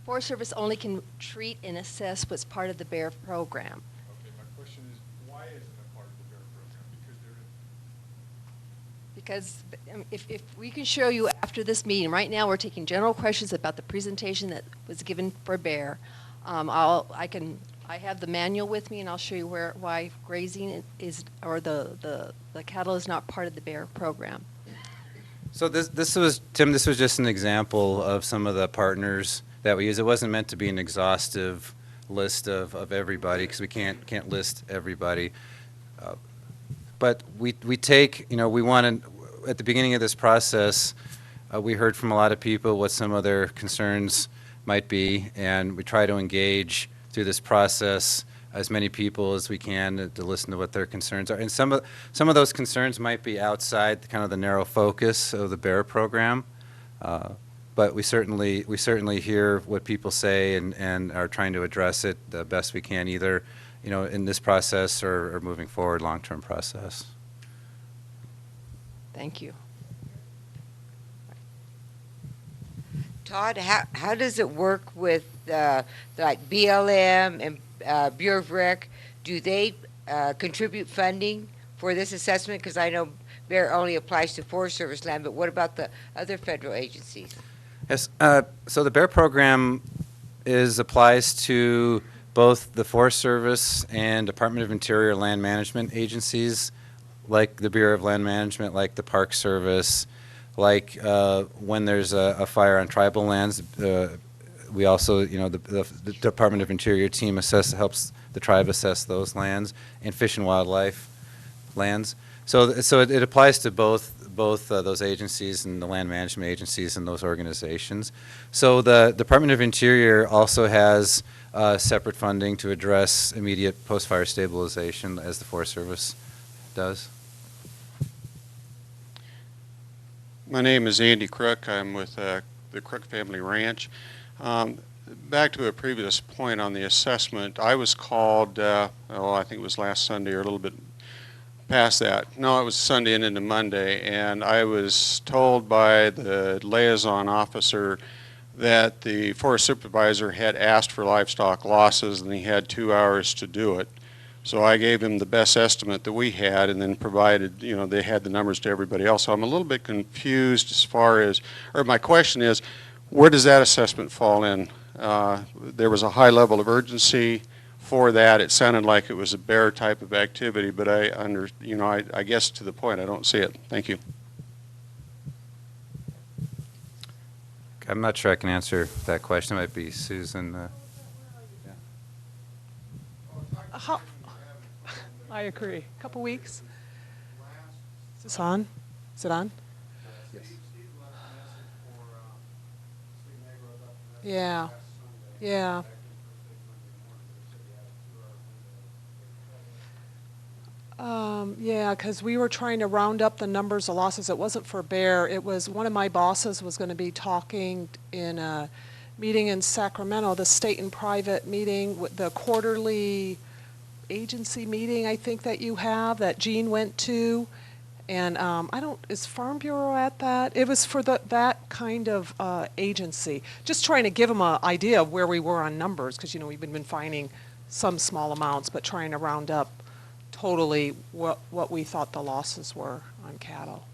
Forest Service only can treat and assess what's part of the BAER program. Okay, my question is, why isn't it part of the BAER program? Because if we can show you after this meeting, right now we're taking general questions about the presentation that was given for BAER. I have the manual with me, and I'll show you why grazing is, or the cattle is not part of the BAER program. So this was, Tim, this was just an example of some of the partners that we use. It wasn't meant to be an exhaustive list of everybody, because we can't list everybody. But we take, we want to, at the beginning of this process, we heard from a lot of people what some of their concerns might be, and we try to engage through this process as many people as we can to listen to what their concerns are. And some of those concerns might be outside kind of the narrow focus of the BAER program, but we certainly hear what people say and are trying to address it the best we can, either in this process or moving forward, long-term process. Thank you. Todd, how does it work with like BLM and Bureau of Rec? Do they contribute funding for this assessment? Because I know BAER only applies to Forest Service land, but what about the other federal agencies? Yes. So the BAER program applies to both the Forest Service and Department of Interior land management agencies, like the Bureau of Land Management, like the Park Service, like when there's a fire on tribal lands. We also, the Department of Interior team helps the tribe assess those lands, and Fish and Wildlife lands. So it applies to both those agencies and the land management agencies and those organizations. So the Department of Interior also has separate funding to address immediate post-fire stabilization, as the Forest Service does. My name is Andy Crook. I'm with the Crook Family Ranch. Back to a previous point on the assessment, I was called, I think it was last Sunday or a little bit past that. No, it was Sunday and into Monday, and I was told by the liaison officer that the forest supervisor had asked for livestock losses and he had 2 hours to do it. So I gave him the best estimate that we had, and then provided, they had the numbers to everybody else. So I'm a little bit confused as far as, or my question is, where does that assessment fall in? There was a high level of urgency for that. It sounded like it was a BAER type of activity, but I guess to the point, I don't see it. Thank you. I'm not sure I can answer that question. It might be Susan. I agree. A couple weeks. Is this on? Is it on? Yes. Yeah. Yeah. Yeah, because we were trying to round up the numbers of losses. It wasn't for BAER. It was one of my bosses was going to be talking in a meeting in Sacramento, the state and private meeting, the quarterly agency meeting, I think, that you have, that Jean went to. And is Farm Bureau at that? It was for that kind of agency. Just trying to give them an idea of where we were on numbers, because, we've been finding some small amounts, but trying to round up totally what we thought the losses were on cattle.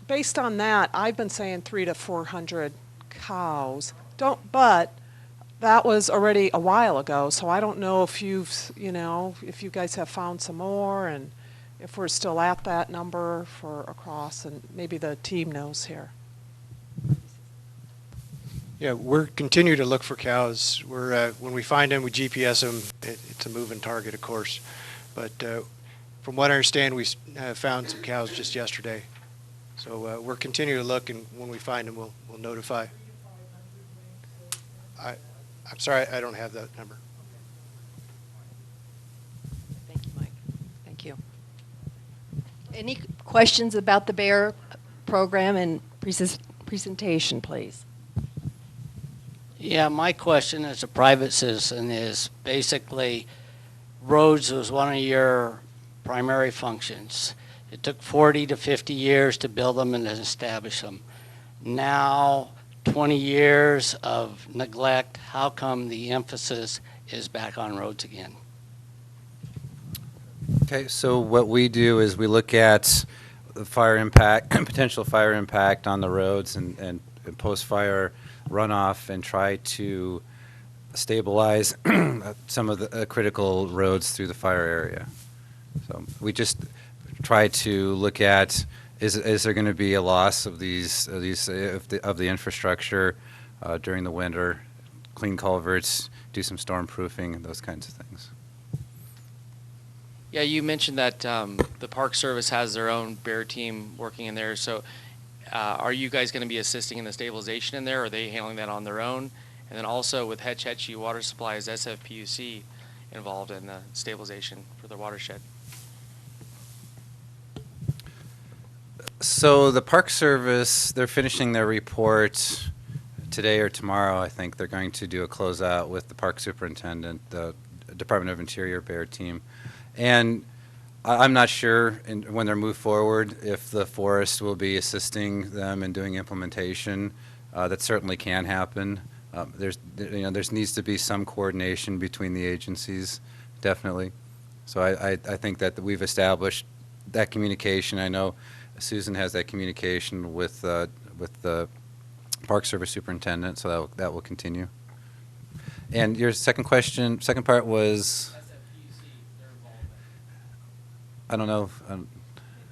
Based on that, I've been saying 300 to 400 cows. But that was already a while ago, so I don't know if if you guys have found some more, and if we're still at that number for across, and maybe the team knows here. Yeah, we're continue to look for cows. We're when we find them, we GPS them. It's a moving target, of course. But from what I understand, we found some cows just yesterday. So we're continuing to look, and when we find them, we'll notify. I'm sorry, I don't have that number. Thank you, Mike. Thank you. Any questions about the BAER program and presentation, please? Yeah, my question as a private citizen is basically roads was one of your primary functions. It took 40 to 50 years to build them and establish them. Now, 20 years of neglect, how come the emphasis is back on roads again? Okay, so what we do is we look at the fire impact, potential fire impact on the roads and post-fire runoff and try to stabilize some of the critical roads through the fire area. So we just try to look at is there going to be a loss of the infrastructure during the winter, clean culverts, do some storm proofing, those kinds of things. Yeah, you mentioned that the Park Service has their own BAER team working in there. So are you guys going to be assisting in the stabilization in there, or are they handling that on their own? And then also with Hetch Hetchy Water Supply, is SFPUC involved in the stabilization for the watershed? So the Park Service, they're finishing their report today or tomorrow. I think they're going to do a closeout with the Park Superintendent, the Department of Interior BAER team. And I'm not sure when they move forward if the forest will be assisting them in doing implementation. That certainly can happen. There needs to be some coordination between the agencies, definitely. So I think that we've established that communication. I know Susan has that communication with the Park Service Superintendent, so that will continue. And your second part was? I don't know.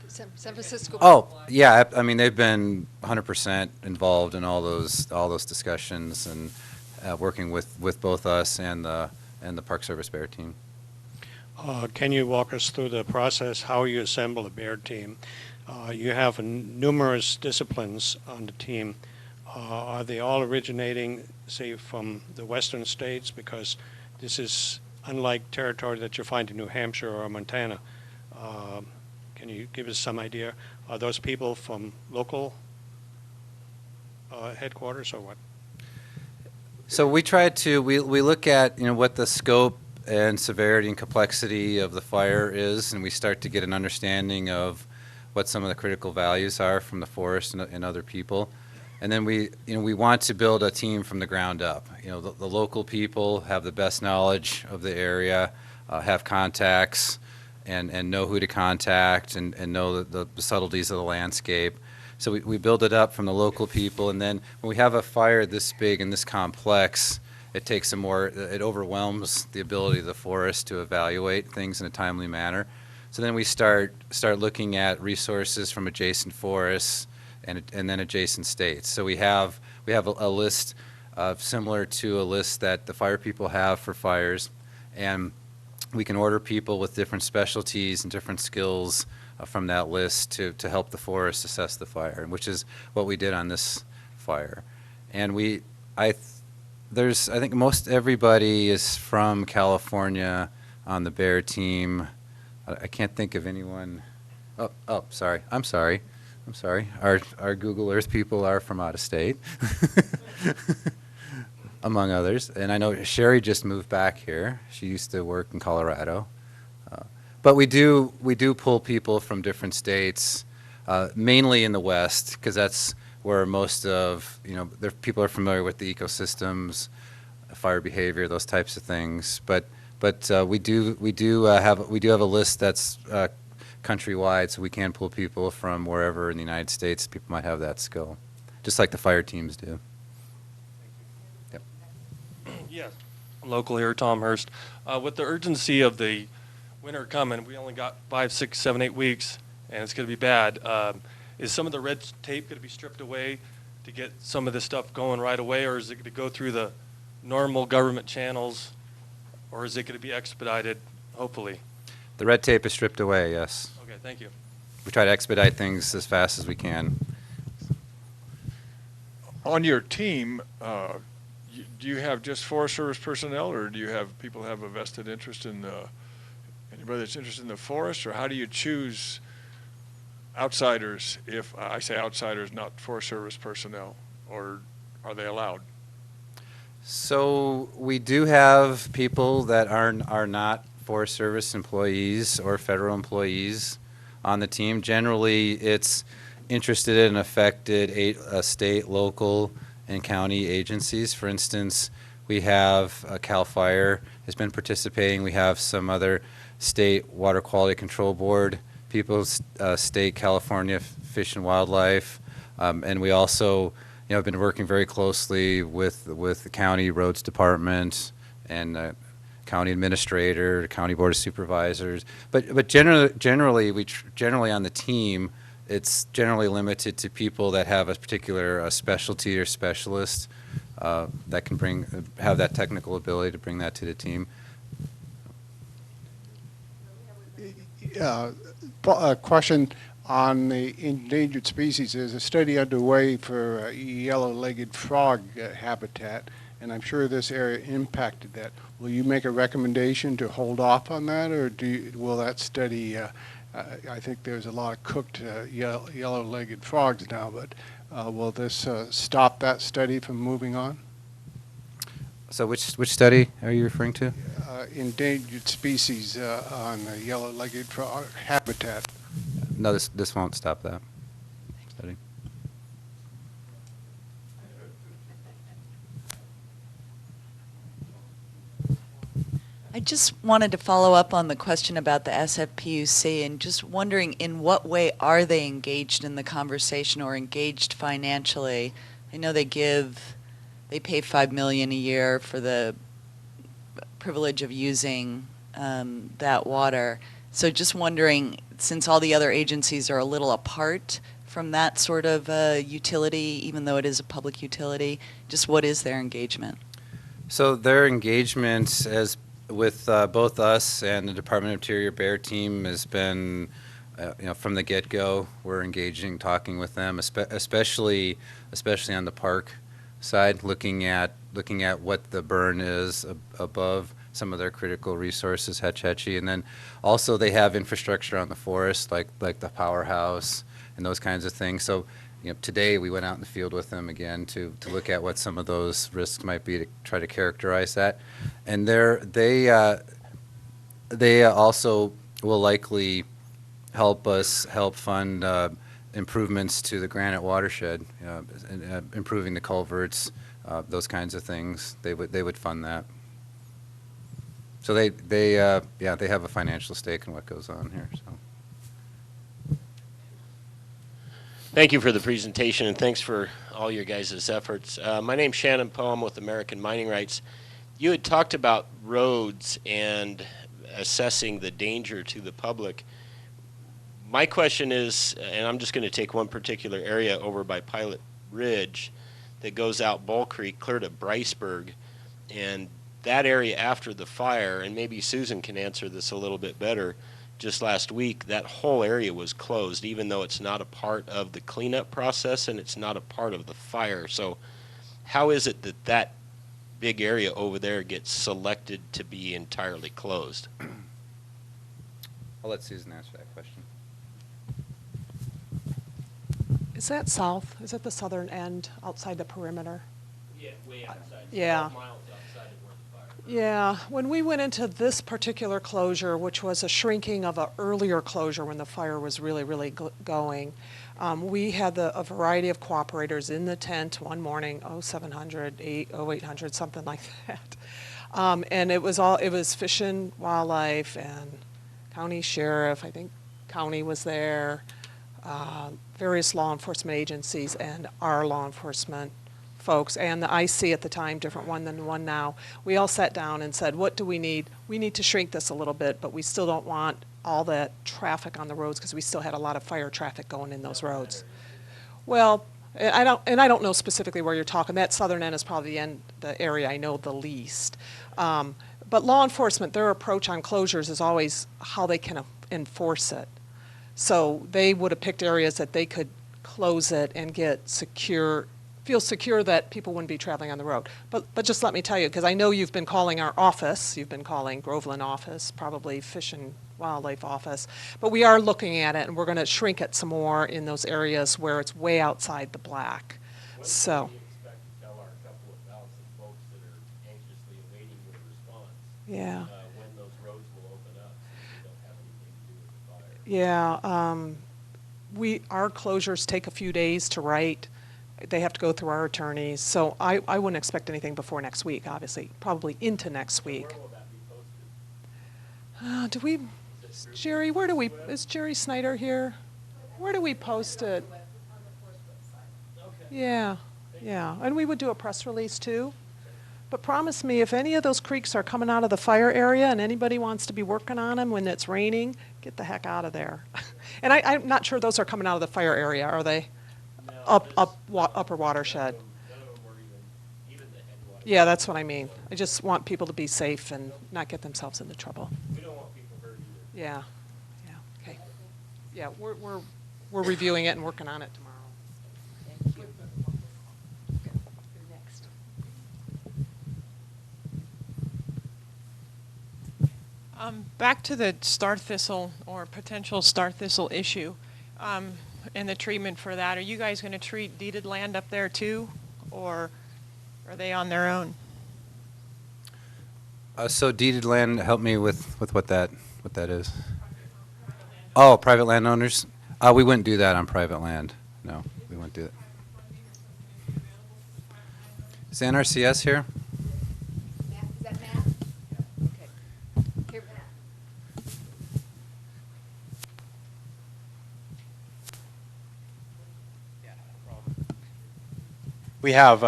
San Francisco. Oh, yeah. I mean, they've been 100% involved in all those discussions and working with both us and the Park Service BAER team. Can you walk us through the process, how you assemble a BAER team? You have numerous disciplines on the team. Are they all originating, say, from the western states? Because this is unlike territory that you find in New Hampshire or Montana. Can you give us some idea? Are those people from local headquarters or what? So we try to, we look at, what the scope and severity and complexity of the fire is, and we start to get an understanding of what some of the critical values are from the forest and other people. And then we want to build a team from the ground up. The local people have the best knowledge of the area, have contacts, and know who to contact and know the subtleties of the landscape. So we build it up from the local people, and then when we have a fire this big and this complex, it overwhelms the ability of the forest to evaluate things in a timely manner. So then we start looking at resources from adjacent forests and then adjacent states. So we have a list similar to a list that the fire people have for fires, and we can order people with different specialties and different skills from that list to help the forest assess the fire, which is what we did on this fire. And I think most everybody is from California on the BAER team. I can't think of anyone. Oh, sorry. I'm sorry. Our Google Earth people are from out of state, among others. And I know Sherry just moved back here. She used to work in Colorado. But we do pull people from different states, mainly in the West, because that's where most of people are familiar with the ecosystems, fire behavior, those types of things. But we do have a list that's countrywide, so we can pull people from wherever in the United States. People might have that skill, just like the fire teams do. Yes. Local here, Tom Hurst. With the urgency of the winter coming. We only got 5, 6, 7, 8 weeks, and it's going to be bad. Is some of the red tape going to be stripped away to get some of this stuff going right away, or is it going to go through the normal government channels, or is it going to be expedited, hopefully? The red tape is stripped away, yes. Okay, thank you. We try to expedite things as fast as we can. On your team, do you have just Forest Service personnel, or do you have people have a vested interest in anybody that's interested in the forest, or how do you choose outsiders? If I say outsiders, not Forest Service personnel, or are they allowed? So we do have people that are not Forest Service employees or federal employees on the team. Generally, it's interested and affected state, local, and county agencies. For instance, we have CAL FIRE has been participating. We have some other state water quality control board people, state California Fish and Wildlife, and we also have been working very closely with the county roads department and county administrator, county board of supervisors. But generally on the team, it's generally limited to people that have a particular specialty or specialist that can have that technical ability to bring that to the team. A question on the endangered species. There's a study underway for yellow-legged frog habitat, and I'm sure this area impacted that. Will you make a recommendation to hold off on that, or will that study, I think there's a lot of cooked yellow-legged frogs now, but will this stop that study from moving on? So which study are you referring to? Endangered species on the yellow-legged frog habitat. No, this won't stop that study. I just wanted to follow up on the question about the SFPUC and just wondering in what way are they engaged in the conversation or engaged financially? I know they pay $5 million a year for the privilege of using that water. So just wondering, since all the other agencies are a little apart from that sort of utility, even though it is a public utility, just what is their engagement? So their engagement with both us and the Department of Interior BAER team has been, from the get-go, we're engaging, talking with them, especially on the park side, looking at what the burn is above some of their critical resources, Hetch Hetchy, and then also they have infrastructure on the forest, like the powerhouse and those kinds of things. So, today we went out in the field with them again to look at what some of those risks might be to try to characterize that, and they also will likely help fund improvements to the Granite watershed, improving the culverts, those kinds of things. They would fund that. So they have a financial stake in what goes on here. So. Thank you for the presentation, and thanks for all your guys' efforts. My name's Shannon Poe. I'm with American Mining Rights. You had talked about roads and assessing the danger to the public. My question is, and I'm just going to take one particular area over by Pilot Ridge that goes out Bull Creek clear to Bryceburg, and that area after the fire, and maybe Susan can answer this a little bit better, just last week, that whole area was closed, even though it's not a part of the cleanup process and it's not a part of the fire. So how is it that big area over there gets selected to be entirely closed? I'll let Susan answer that question. Is that south? Is it the southern end outside the perimeter? Yeah, way outside. Yeah. 12 miles outside of where the fire. Yeah, when we went into this particular closure, which was a shrinking of an earlier closure when the fire was really, really going, we had a variety of cooperators in the tent one morning, 0700, 0800, something like that. And it was Fish and Wildlife and county sheriff, I think county was there, various law enforcement agencies and our law enforcement folks and the IC at the time, different one than the one now. We all sat down and said, what do we need? We need to shrink this a little bit, but we still don't want all that traffic on the roads because we still had a lot of fire traffic going in those roads. Well, I don't know specifically where you're talking. That southern end is probably the area I know the least. But law enforcement, their approach on closures is always how they can enforce it. So they would have picked areas that they could close it and get secure, feel secure that people wouldn't be traveling on the road. But just let me tell you, because I know you've been calling our office, you've been calling Groveland office, probably Fish and Wildlife office, but we are looking at it and we're going to shrink it some more in those areas where it's way outside the black. So. Yeah. When those roads will open up, so we don't have anything to do with the fire. Yeah, our closures take a few days to write. They have to go through our attorneys, so I wouldn't expect anything before next week, obviously, probably into next week. Where will that be posted? Jerry, is Jerry Snyder here? Where do we post it? Yeah, and we would do a press release too. But promise me, if any of those creeks are coming out of the fire area and anybody wants to be working on them when it's raining, get the heck out of there. And I'm not sure those are coming out of the fire area, are they? No, upper watershed. None of them were even the headwaters. Yeah, that's what I mean. I just want people to be safe and not get themselves into trouble. We don't want people hurt either. Yeah, okay. Yeah, we're reviewing it and working on it tomorrow. Thank you. Next. Back to the star thistle or potential star thistle issue and the treatment for that. Are you guys going to treat deeded land up there too, or are they on their own? So deeded land, help me with what that is. Oh, private landowners? We wouldn't do that on private land. No, we wouldn't do that. Is NRCS here? Is that Matt? Okay. Here, Matt. Yeah, no problem. We have,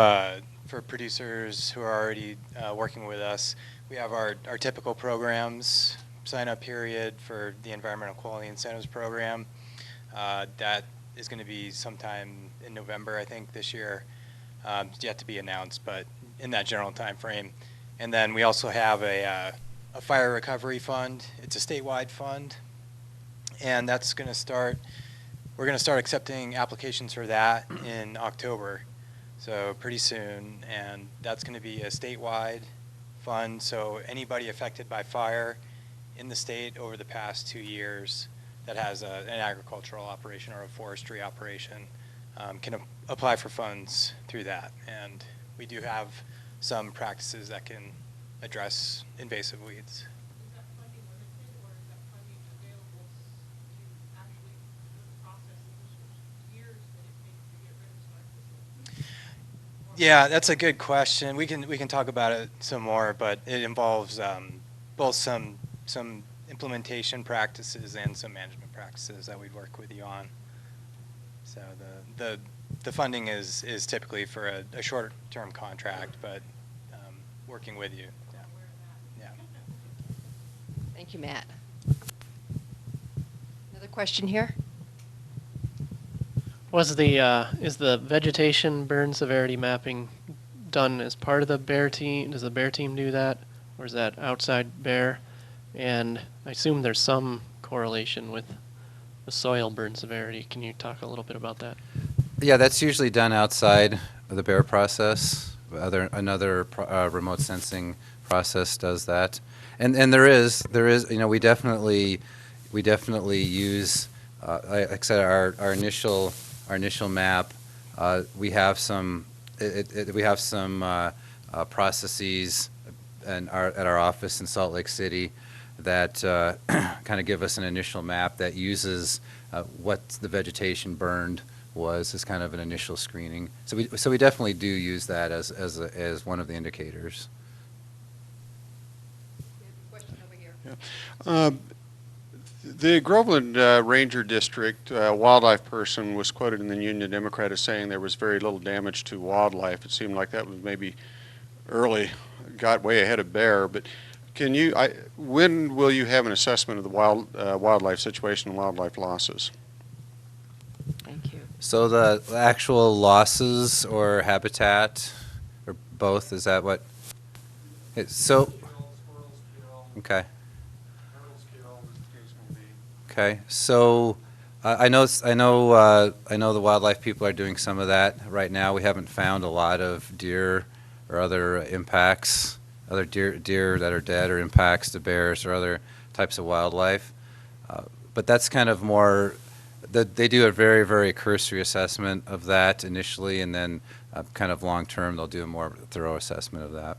for producers who are already working with us, we have our typical programs, sign-up period for the Environmental Quality Incentives Program. That is going to be sometime in November, I think, this year. It's yet to be announced, but in that general time frame. And then we also have a fire recovery fund. It's a statewide fund, and that's going to start. We're going to start accepting applications for that in October, so pretty soon. And that's going to be a statewide fund. So anybody affected by fire in the state over the past 2 years that has an agricultural operation or a forestry operation can apply for funds through that. And we do have some practices that can address invasive weeds. Yeah, that's a good question. We can talk about it some more, but it involves both some implementation practices and some management practices that we'd work with you on. So the funding is typically for a short-term contract, but working with you. Yeah. Thank you, Matt. Another question here? Is the vegetation burn severity mapping done as part of the BAER team? Does the BAER team do that, or is that outside BAER? And I assume there's some correlation with the soil burn severity. Can you talk a little bit about that? Yeah, that's usually done outside of the BAER process. Another remote sensing process does that, and there is we definitely use like I said our initial map. We have some processes at our office in Salt Lake City that kind of give us an initial map that uses what the vegetation burned was as kind of an initial screening. So we definitely do use that as one of the indicators. Question over here. Yeah. The Groveland Ranger District wildlife person was quoted in the Union Democrat as saying there was very little damage to wildlife. It seemed like that was maybe early, got way ahead of BAER. But can you, when will you have an assessment of the wildlife situation and wildlife losses? Thank you. So the actual losses or habitat, or both, is that what? So, okay. Okay, so I know the wildlife people are doing some of that right now. We haven't found a lot of deer or other impacts, other deer that are dead or impacts to bears or other types of wildlife. But that's kind of more, they do a very, very cursory assessment of that initially, and then kind of long term they'll do a more thorough assessment of that.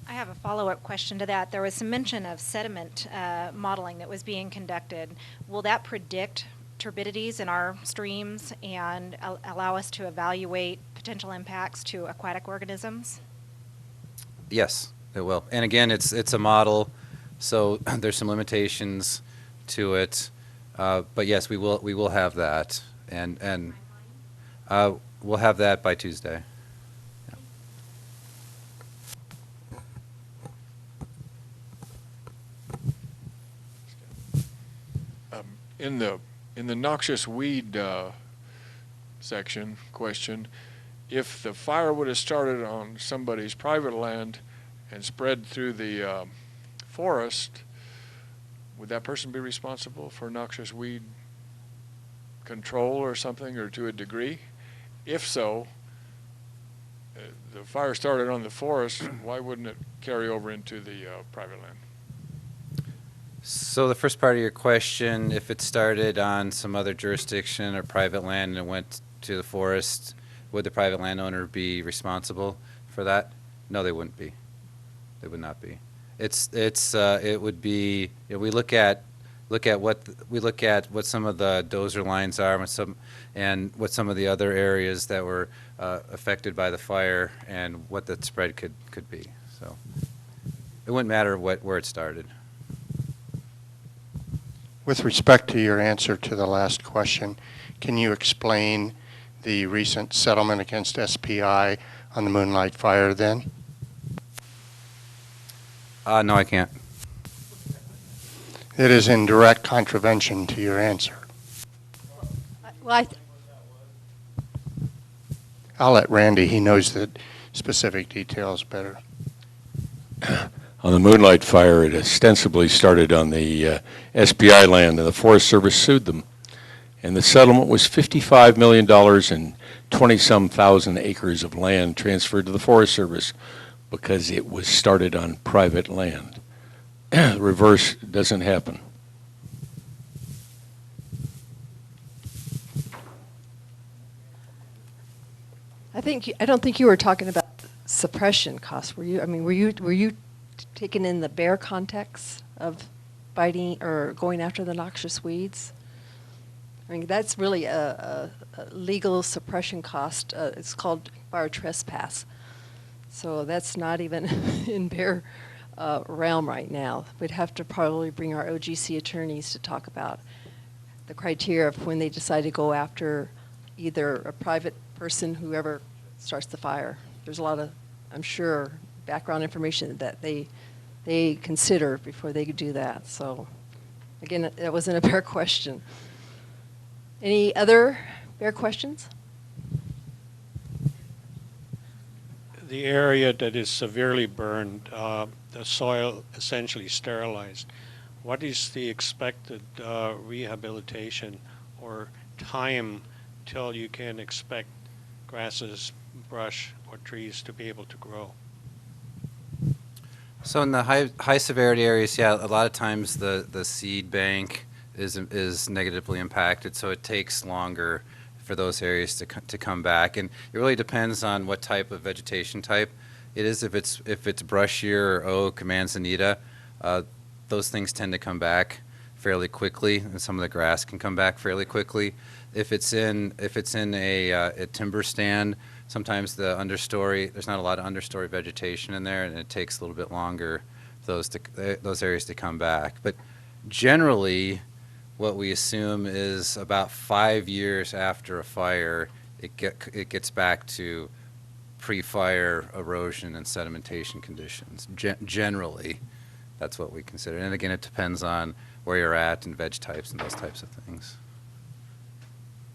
I have a follow-up question to that. There was some mention of sediment modeling that was being conducted. Will that predict turbidities in our streams and allow us to evaluate potential impacts to aquatic organisms? Yes, it will. And again, it's a model, so there's some limitations to it. But yes, we will have that, and we'll have that by Tuesday. In the noxious weed section question, if the fire would have started on somebody's private land and spread through the forest, would that person be responsible for noxious weed control or something, or to a degree? If so, the fire started on the forest, why wouldn't it carry over into the private land? So the first part of your question, if it started on some other jurisdiction or private land and it went to the forest, would the private landowner be responsible for that? No, they wouldn't be. They would not be. It would be, we look at what some of the dozer lines are and what some of the other areas that were affected by the fire and what the spread could be. So it wouldn't matter where it started. With respect to your answer to the last question, can you explain the recent settlement against SPI on the Moonlight Fire then? No, I can't. It is in direct contravention to your answer. Well, I'll let Randy, he knows the specific details better. On the Moonlight Fire, it ostensibly started on the SPI land, and the Forest Service sued them. And the settlement was $55 million and 20-some thousand acres of land transferred to the Forest Service because it was started on private land. The reverse doesn't happen. I don't think you were talking about suppression costs, were you? I mean, were you taken in the BAER context of fighting or going after the noxious weeds? I mean, that's really a legal suppression cost. It's called fire trespass. So that's not even in BAER realm right now. We'd have to probably bring our OGC attorneys to talk about the criteria of when they decide to go after either a private person, whoever starts the fire. There's a lot of, I'm sure, background information that they consider before they do that. So, again, that wasn't a BAER question. Any other BAER questions? The area that is severely burned, the soil essentially sterilized. What is the expected rehabilitation or time till you can expect grasses, brush, or trees to be able to grow? So in the high severity areas, yeah, a lot of times the seed bank is negatively impacted, so it takes longer for those areas to come back, and it really depends on what type of vegetation type it is. If it's brushier or oak, manzanita, those things tend to come back fairly quickly, and some of the grass can come back fairly quickly. If it's in a timber stand, sometimes the understory, there's not a lot of understory vegetation in there, and it takes a little bit longer those areas to come back. But generally, what we assume is about 5 years after a fire, it gets back to pre-fire erosion and sedimentation conditions. Generally, that's what we consider. And again, it depends on where you're at and veg types and those types of things.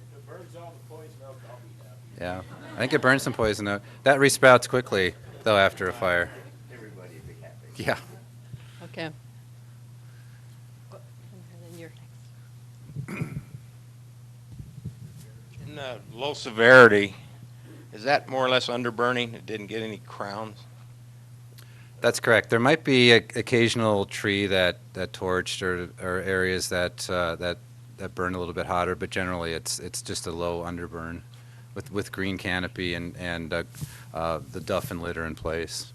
If it burns all the poison out, I'll be happy. Yeah, I think it burns some poison out. That resprouts quickly, though, after a fire. Everybody will be happy. Yeah. Okay. And then you're next. In low severity, is that more or less underburning? It didn't get any crowns? That's correct. There might be an occasional tree that torched or areas that burn a little bit hotter, but generally it's just a low underburn with green canopy and the duff and litter in place.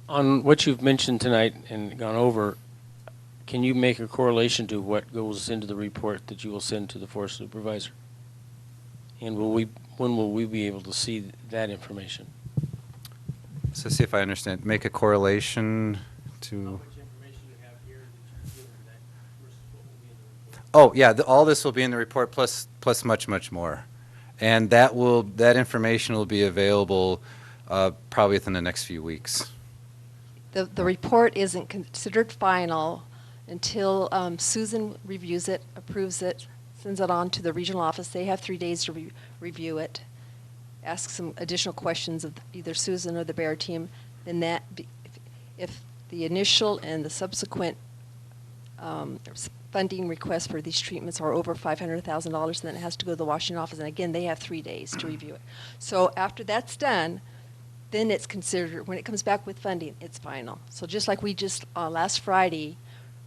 On what you've mentioned tonight and gone over, can you make a correlation to what goes into the report that you will send to the forest supervisor? And when will we be able to see that information? So see if I understand. Make a correlation to. Oh yeah, all this will be in the report plus much more, and that information will be available probably within the next few weeks. The report isn't considered final until Susan reviews it, approves it, sends it on to the regional office. They have 3 days to review it, ask some additional questions of either Susan or the BAER team. Then if the initial and the subsequent funding requests for these treatments are over $500,000, then it has to go to the Washington office. And again, they have 3 days to review it. So after that's done, then it's considered, when it comes back with funding, it's final. So just like we just last Friday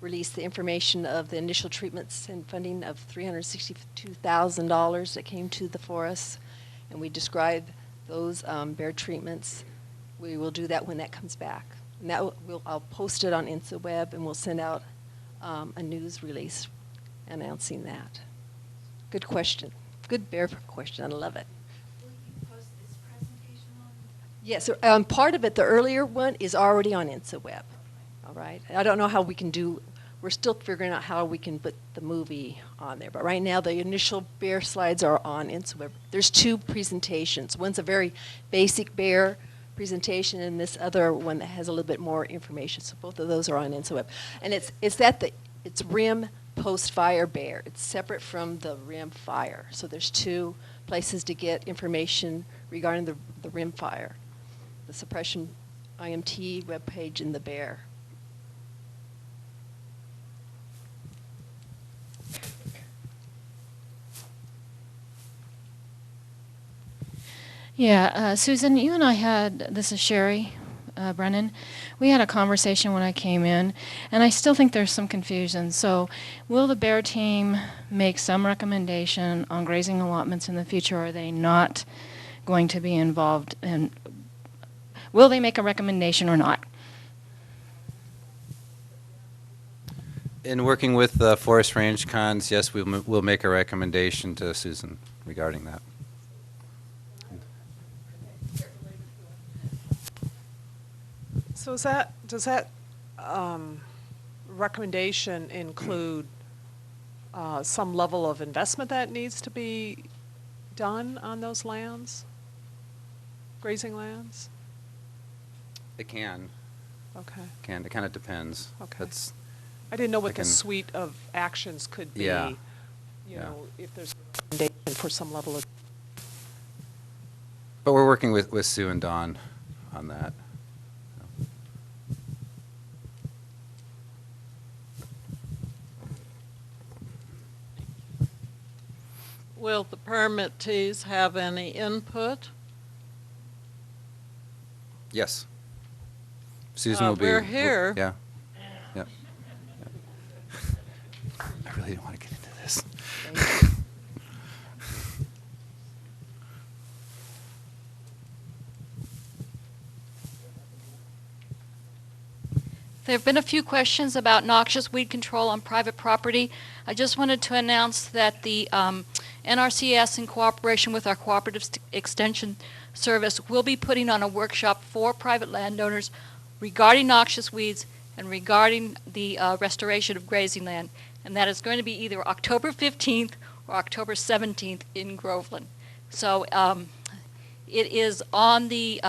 released the information of the initial treatments and funding of $362,000 that came to the forest, and we describe those BAER treatments, we will do that when that comes back. And that I'll post it on InstaWeb, and we'll send out a news release announcing that. Good question. Good BAER question. I love it. Yes, part of it, the earlier one, is already on InstaWeb. All right. I don't know how we can do. We're still figuring out how we can put the movie on there. But right now, the initial BAER slides are on InstaWeb. There's 2 presentations. One's a very basic BAER presentation, and this other one that has a little bit more information. So both of those are on InstaWeb. And it's RIM post-fire BAER. It's separate from the RIM fire. So there's 2 places to get information regarding the RIM fire. The suppression IMT webpage and the BAER. Yeah, Susan, you and I this is Sherry Brennan, we had a conversation when I came in, and I still think there's some confusion. So will the BAER team make some recommendation on grazing allotments in the future, or are they not going to be involved? And will they make a recommendation or not? In working with the Forest Range Cons, yes, we'll make a recommendation to Susan regarding that. So does that recommendation include some level of investment that needs to be done on those lands, grazing lands? It can. Okay. It kind of depends. Okay. I didn't know what the can, suite of actions could be. Yeah. You know, if there's a recommendation for some level of. But we're working with Sue and Dawn on that. Will the permittees have any input? Yes. Susan will be. We're here. Yeah. Yeah. I really don't want to get into this. There have been a few questions about noxious weed control on private property. I just wanted to announce that the NRCS, in cooperation with our Cooperative Extension Service, will be putting on a workshop for private landowners regarding noxious weeds and regarding the restoration of grazing land. And that is going to be either October 15th or October 17th in Groveland. So it is on the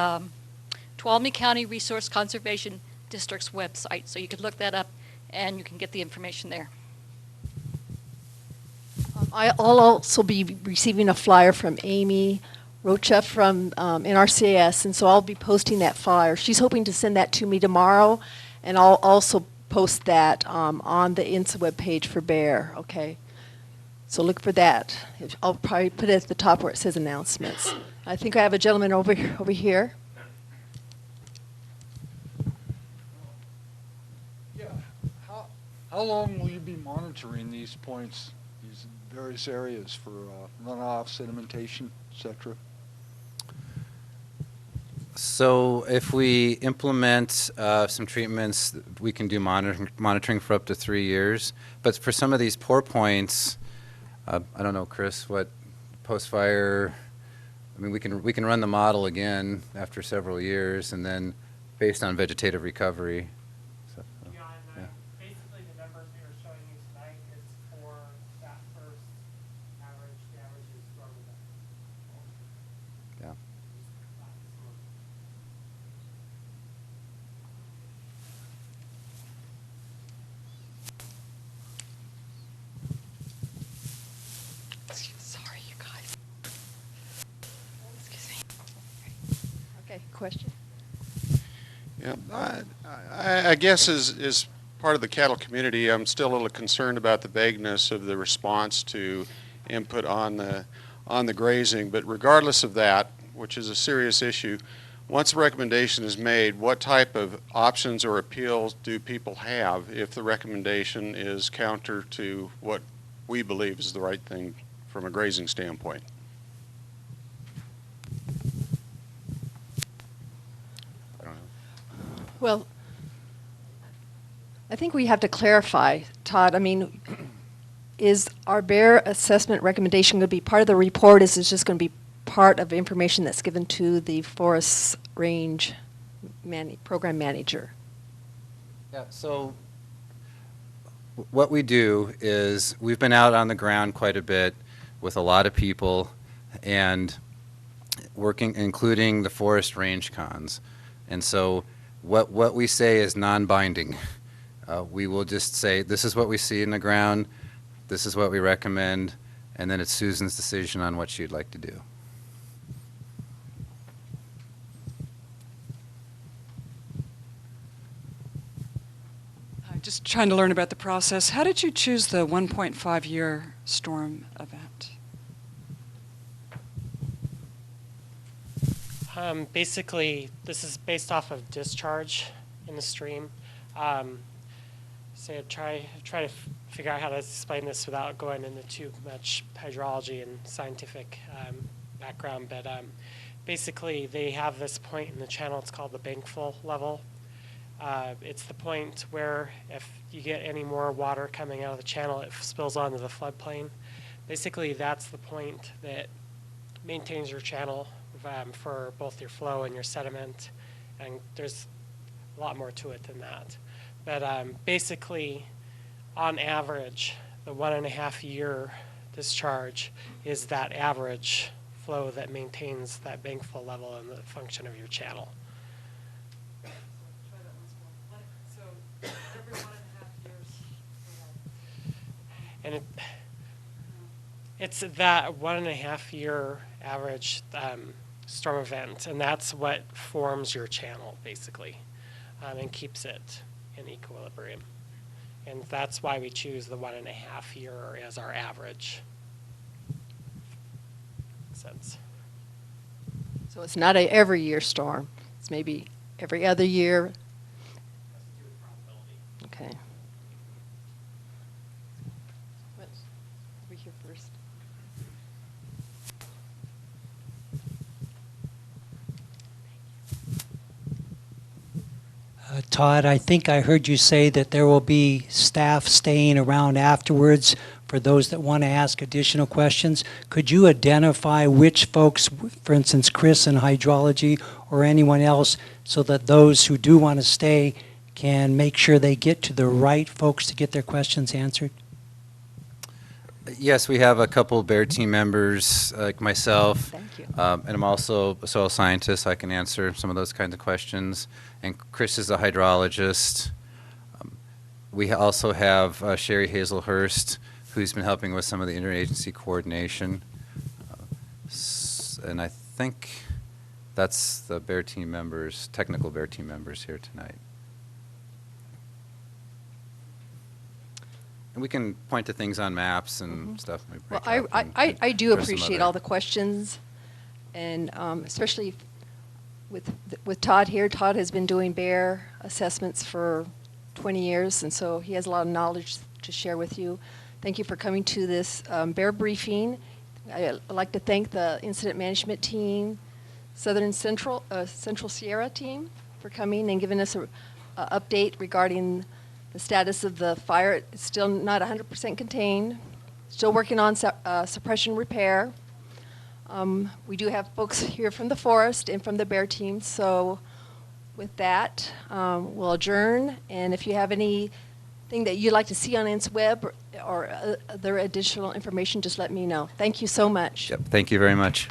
Tuolumne County Resource Conservation District's website. So you can look that up and you can get the information there. I'll also be receiving a flyer from Amy Rocha from NRCS, and so I'll be posting that flyer. She's hoping to send that to me tomorrow, and I'll also post that on the INSA webpage for BAER, okay? So look for that. I'll probably put it at the top where it says announcements. I think I have a gentleman over here. Yeah. How long will you be monitoring these points, these various areas for runoff, sedimentation, etc.? So if we implement some treatments, we can do monitoring for up to 3 years. But for some of these pour points, I don't know, Chris, what post-fire, I mean, we can run the model again after several years, and then based on vegetative recovery. So, yeah. Basically, the numbers we were showing you tonight is for that first average. The average is from Yeah. Sorry, you guys. Excuse me. Okay, question? Yeah, I guess as part of the cattle community, I'm still a little concerned about the vagueness of the response to input on the grazing. But regardless of that, which is a serious issue, once a recommendation is made, what type of options or appeals do people have if the recommendation is counter to what we believe is the right thing from a grazing standpoint? Well, I think we have to clarify, Todd. I mean, is our BAER assessment recommendation going to be part of the report? Is it just going to be part of information that's given to the forest range program manager? Yeah, so what we do is we've been out on the ground quite a bit with a lot of people and working, including the forest range cons. And so what we say is non-binding. We will just say, this is what we see in the ground, this is what we recommend, and then it's Susan's decision on what she'd like to do. Just trying to learn about the process. How did you choose the 1.5-year storm event? Basically, this is based off of discharge in the stream. So try to figure out how to explain this without going into too much hydrology and scientific background. But basically, they have this point in the channel. It's called the bank full level. It's the point where if you get any more water coming out of the channel, it spills onto the floodplain. Basically, that's the point that maintains your channel for both your flow and your sediment, and there's a lot more to it than that. But basically, on average, the 1.5 year discharge is that average flow that maintains that bank flow level and the function of your channel. So every 1.5 years. And it's that 1.5 year average storm event, and that's what forms your channel, basically, and keeps it in equilibrium. And that's why we choose the 1.5 year as our average. Makes sense. So it's not a every year storm. It's maybe every other year. Okay. Over here first. Todd, I think I heard you say that there will be staff staying around afterwards for those that want to ask additional questions. Could you identify which folks, for instance, Chris in hydrology or anyone else, so that those who do want to stay can make sure they get to the right folks to get their questions answered? Yes, we have a couple BAER team members, like myself. Thank you. And I'm also a soil scientist. I can answer some of those kinds of questions. And Chris is a hydrologist. We also have Sherry Hazelhurst, who's been helping with some of the interagency coordination. And I think that's the BAER team members, technical BAER team members here tonight. And we can point to things on maps and stuff. Well, I do appreciate all the questions, and especially with Todd here. Todd has been doing BAER assessments for 20 years, and so he has a lot of knowledge to share with you. Thank you for coming to this BAER briefing. I'd like to thank the incident management team, Central Sierra team, for coming and giving us an update regarding the status of the fire. It's still not 100% contained. Still working on suppression repair. We do have folks here from the forest and from the BAER team. So with that, we'll adjourn. And if you have anything that you'd like to see on InSweb or other additional information, just let me know. Thank you so much. Yep, thank you very much.